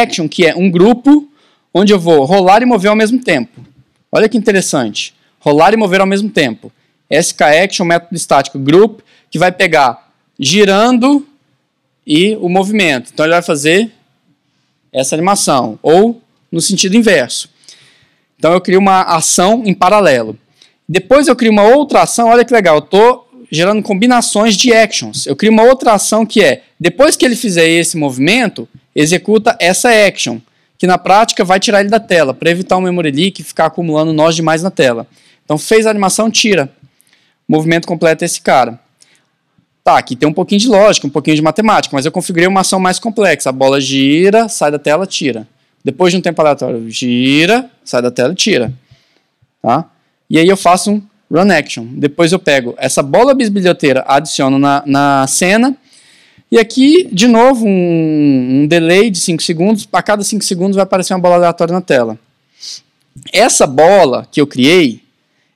S1: action que é um grupo onde eu vou rolar e mover ao mesmo tempo. Olha que interessante. Rolar e mover ao mesmo tempo. skAction, método estático group, que vai pegar girando e o movimento. Então ele vai fazer essa animação, ou no sentido inverso. Então eu crio uma ação em paralelo. Depois eu crio uma outra ação, olha que legal, eu estou gerando combinações de actions. Eu crio uma outra ação que é, depois que ele fizer esse movimento, executa essa action, que na prática vai tirar ele da tela, para evitar o memory leak e ficar acumulando nós demais na tela. Então fez a animação, tira. O movimento completo é esse cara. Tá, aqui tem um pouquinho de lógica, um pouquinho de matemática, mas eu configurei uma ação mais complexa. A bola gira, sai da tela, tira. Depois de um tempo aleatório, gira, sai da tela e tira. Tá? E aí eu faço um run action. Depois eu pego essa bola bisbilhoteira, adiciono na cena. E aqui, de novo, um delay de 5 segundos. A cada 5 segundos vai aparecer uma bola aleatória na tela. Essa bola que eu criei,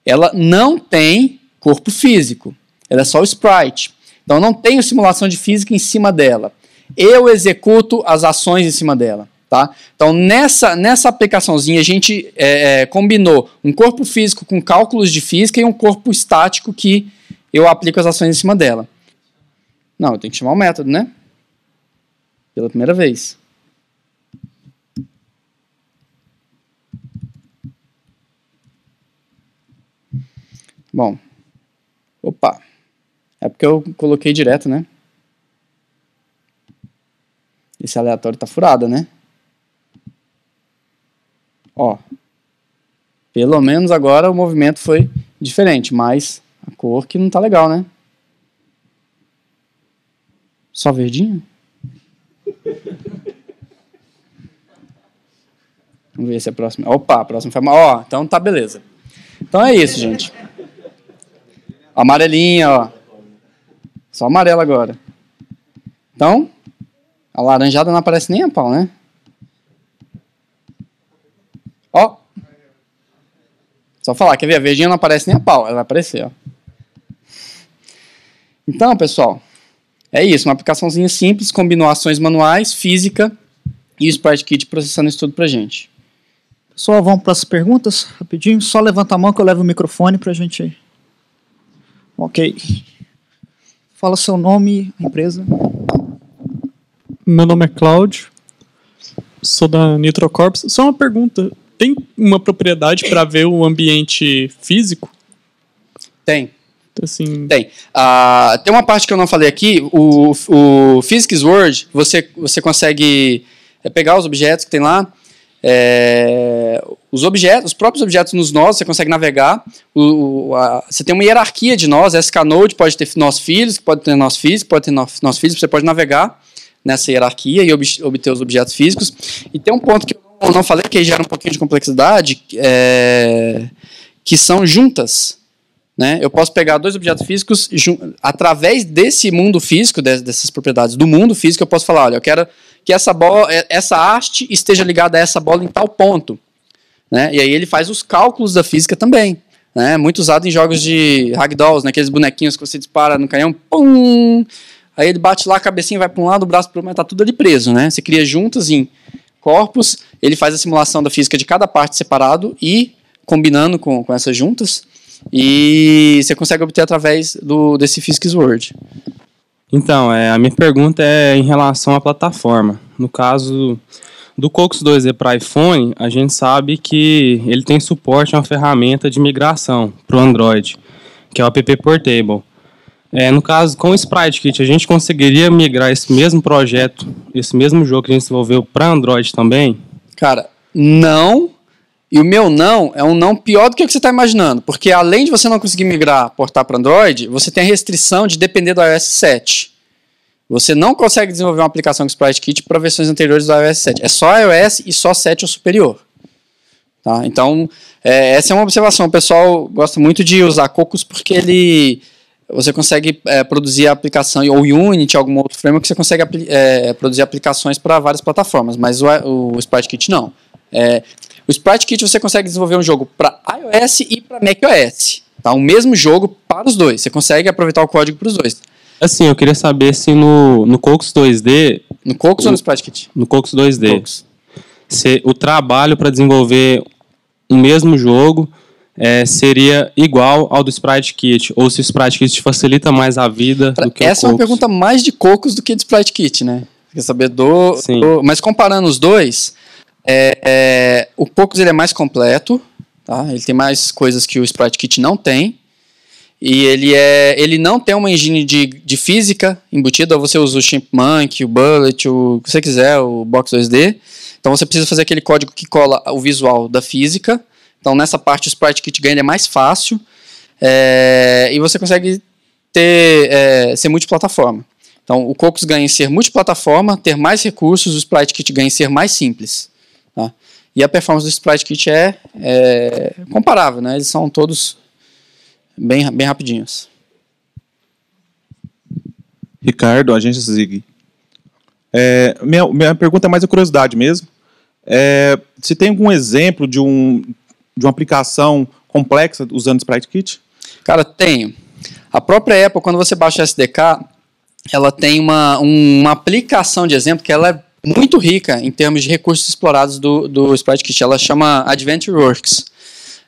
S1: ela não tem corpo físico. Ela é só o sprite. Então, eu não tenho simulação de física em cima dela. Eu executo as ações em cima dela. Tá? Então, nessa aplicaçãozinha, a gente combinou um corpo físico com cálculos de física e um corpo estático que eu aplico as ações em cima dela. Não, eu tenho que chamar o método, né? Pela primeira vez. Bom. Opa. É porque eu coloquei direto, né? Esse aleatório tá furado, né? Ó. Pelo menos agora o movimento foi diferente, mas a cor que não tá legal, né? Só verdinho? Vamos ver se é a próxima. Opa, a próxima foi... Ó, então tá beleza. Então é isso, gente. Amarelinha, ó. Só amarela agora. Então, a laranjada não aparece nem a pau, né? Ó. Só falar, quer ver? A verdinha não aparece nem a pau. Ela vai aparecer, ó. Então, pessoal, é isso. Uma aplicaçãozinha simples, combinou ações manuais, física e o Sprite Kit processando isso tudo pra gente.
S2: Pessoal, vamos para as perguntas, rapidinho. Só levanta a mão que eu levo o microfone pra gente... Ok. Fala seu nome, empresa.
S3: Meu nome é Cláudio, sou da Nitrocorps. Só uma pergunta, tem uma propriedade para ver o ambiente físico?
S1: Tem.
S3: Assim...
S1: Tem. Tem uma parte que eu não falei aqui, o Physics World, você consegue pegar os objetos que tem lá, os próprios objetos nos nós, você consegue navegar. Você tem uma hierarquia de nós. SKNode pode ter nós filhos, pode ter nós físicos, pode ter nós físicos. Você pode navegar nessa hierarquia e obter os objetos físicos. E tem um ponto que eu não falei, que gera um pouquinho de complexidade, que são juntas. Né? Eu posso pegar dois objetos físicos, através desse mundo físico, dessas propriedades do mundo físico, eu posso falar, olha, eu quero que essa haste esteja ligada a essa bola em tal ponto. Né? E aí ele faz os cálculos da física também. Né? Muito usado em jogos de ragdolls, né? Aqueles bonequinhos que você dispara no canhão, pum! Aí ele bate lá, a cabecinha vai para um lado, o braço para o outro, mas está tudo ali preso. Né? Você cria juntas em corpos, ele faz a simulação da física de cada parte separado e combinando com essas juntas, e você consegue obter através desse Physics World.
S4: Então, a minha pergunta é em relação à plataforma. No caso do Cocos 2D para iPhone, a gente sabe que ele tem suporte a uma ferramenta de migração para o Android, que é o App Portable. No caso, com o Sprite Kit, a gente conseguiria migrar esse mesmo projeto, esse mesmo jogo que a gente desenvolveu para Android também?
S1: Cara, não. E o meu não é um não pior do que o que você está imaginando. Porque além de você não conseguir portar para Android, você tem a restrição de depender do iOS 7. Você não consegue desenvolver uma aplicação com Sprite Kit para versões anteriores do iOS 7. É só iOS e só 7 ou superior. Tá? Então, essa é uma observação. O pessoal gosta muito de usar Cocos porque você consegue produzir a aplicação, ou Unity, algum outro framework, que você consegue produzir aplicações para várias plataformas. Mas o Sprite Kit não. O Sprite Kit você consegue desenvolver um jogo para iOS e para macOS. Tá? O mesmo jogo para os dois. Você consegue aproveitar o código para os dois.
S4: Assim, eu queria saber se no Cocos 2D...
S1: No Cocos ou no Sprite Kit?
S4: No Cocos 2D.
S1: Cocos.
S4: Se o trabalho para desenvolver o mesmo jogo seria igual ao do Sprite Kit, ou se o Sprite Kit facilita mais a vida do que o Cocos.
S1: Essa é uma pergunta mais de Cocos do que de Sprite Kit, né? Você quer saber mas comparando os dois... o Cocos ele é mais completo, tá? Ele tem mais coisas que o Sprite Kit não tem, e ele não tem uma engine de física embutida. Você usa o Chipmunk, o Bullet, o que você quiser, o Box 2D. Então você precisa fazer aquele código que cola o visual da física. Então nessa parte o Sprite Kit ganha, ele é mais fácil, e você consegue ser multiplataforma. Então o Cocos ganha em ser multiplataforma, ter mais recursos, o Sprite Kit ganha em ser mais simples. Tá? E a performance do Sprite Kit é comparável, né? Eles são todos bem rapidinhos.
S5: Ricardo, agência Zig. Minha pergunta é mais a curiosidade mesmo. Se tem algum exemplo de uma aplicação complexa usando Sprite Kit?
S1: Cara, tenho. A própria Apple, quando você baixa o SDK, ela tem uma aplicação de exemplo que ela é muito rica em termos de recursos explorados do Sprite Kit. Ela chama AdventureWorks.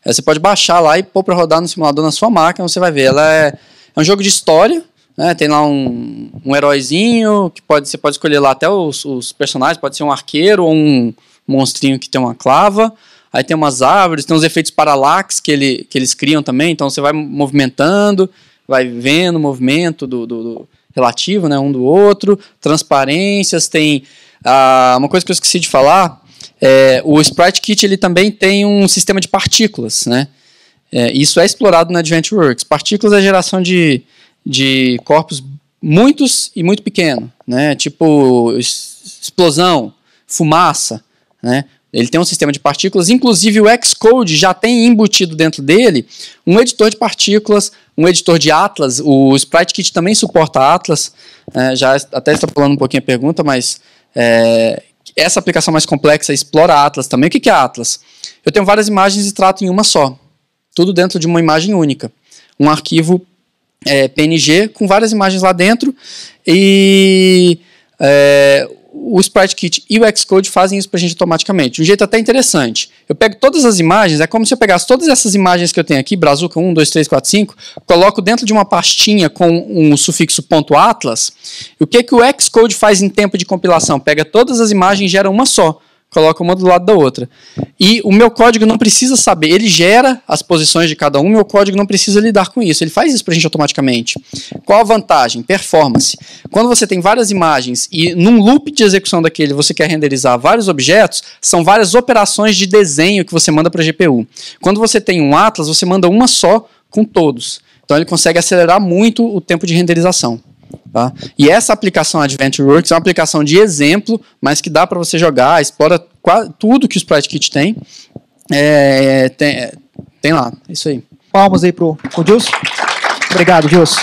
S1: Você pode baixar lá e pôr para rodar no simulador na sua máquina, você vai ver. Ela É um jogo de história, né? Tem lá um heróizinho, que você pode escolher lá até os personagens, pode ser um arqueiro ou um monstrinho que tem uma clava. Aí tem umas árvores, tem uns efeitos parallax que eles criam também, então você vai movimentando, vai vendo o movimento do relativo, né, um do outro, transparências, tem uma coisa que eu esqueci de falar, o Sprite Kit ele também tem um sistema de partículas, né, isso é explorado no AdventureWorks. Partículas é a geração de corpos muitos e muito pequenos, né, tipo explosão, fumaça, né. Ele tem um sistema de partículas, inclusive o Xcode já tem embutido dentro dele um editor de partículas, um editor de Atlas. O Sprite Kit também suporta Atlas, já até extrapolando um pouquinho a pergunta, mas essa aplicação mais complexa explora Atlas também. O que é Atlas? Eu tenho várias imagens e trato em uma só, tudo dentro de uma imagem única. Um arquivo PNG com várias imagens lá dentro e o Sprite Kit e o Xcode fazem isso pra gente automaticamente. De um jeito até interessante. Eu pego todas as imagens, é como se eu pegasse todas essas imagens que eu tenho aqui, Brazuca 1, 2, 3, 4, 5, coloco dentro de uma pastinha com um sufixo .atlas, e o que o Xcode faz em tempo de compilação? Pega todas as imagens e gera uma só. Coloca uma do lado da outra. E o meu código não precisa saber, ele gera as posições de cada um, meu código não precisa lidar com isso, ele faz isso pra gente automaticamente. Qual a vantagem? Performance. Quando você tem várias imagens e num loop de execução daquele você quer renderizar vários objetos, são várias operações de desenho que você manda para a GPU. Quando você tem um Atlas, você manda uma só com todos. Então ele consegue acelerar muito o tempo de renderização. Tá? E essa aplicação AdventureWorks é uma aplicação de exemplo, mas que dá para você jogar, explora tudo que o Sprite Kit tem. Tem lá, é isso aí.
S2: Palmas aí pro Gilson. Obrigado, Gilson.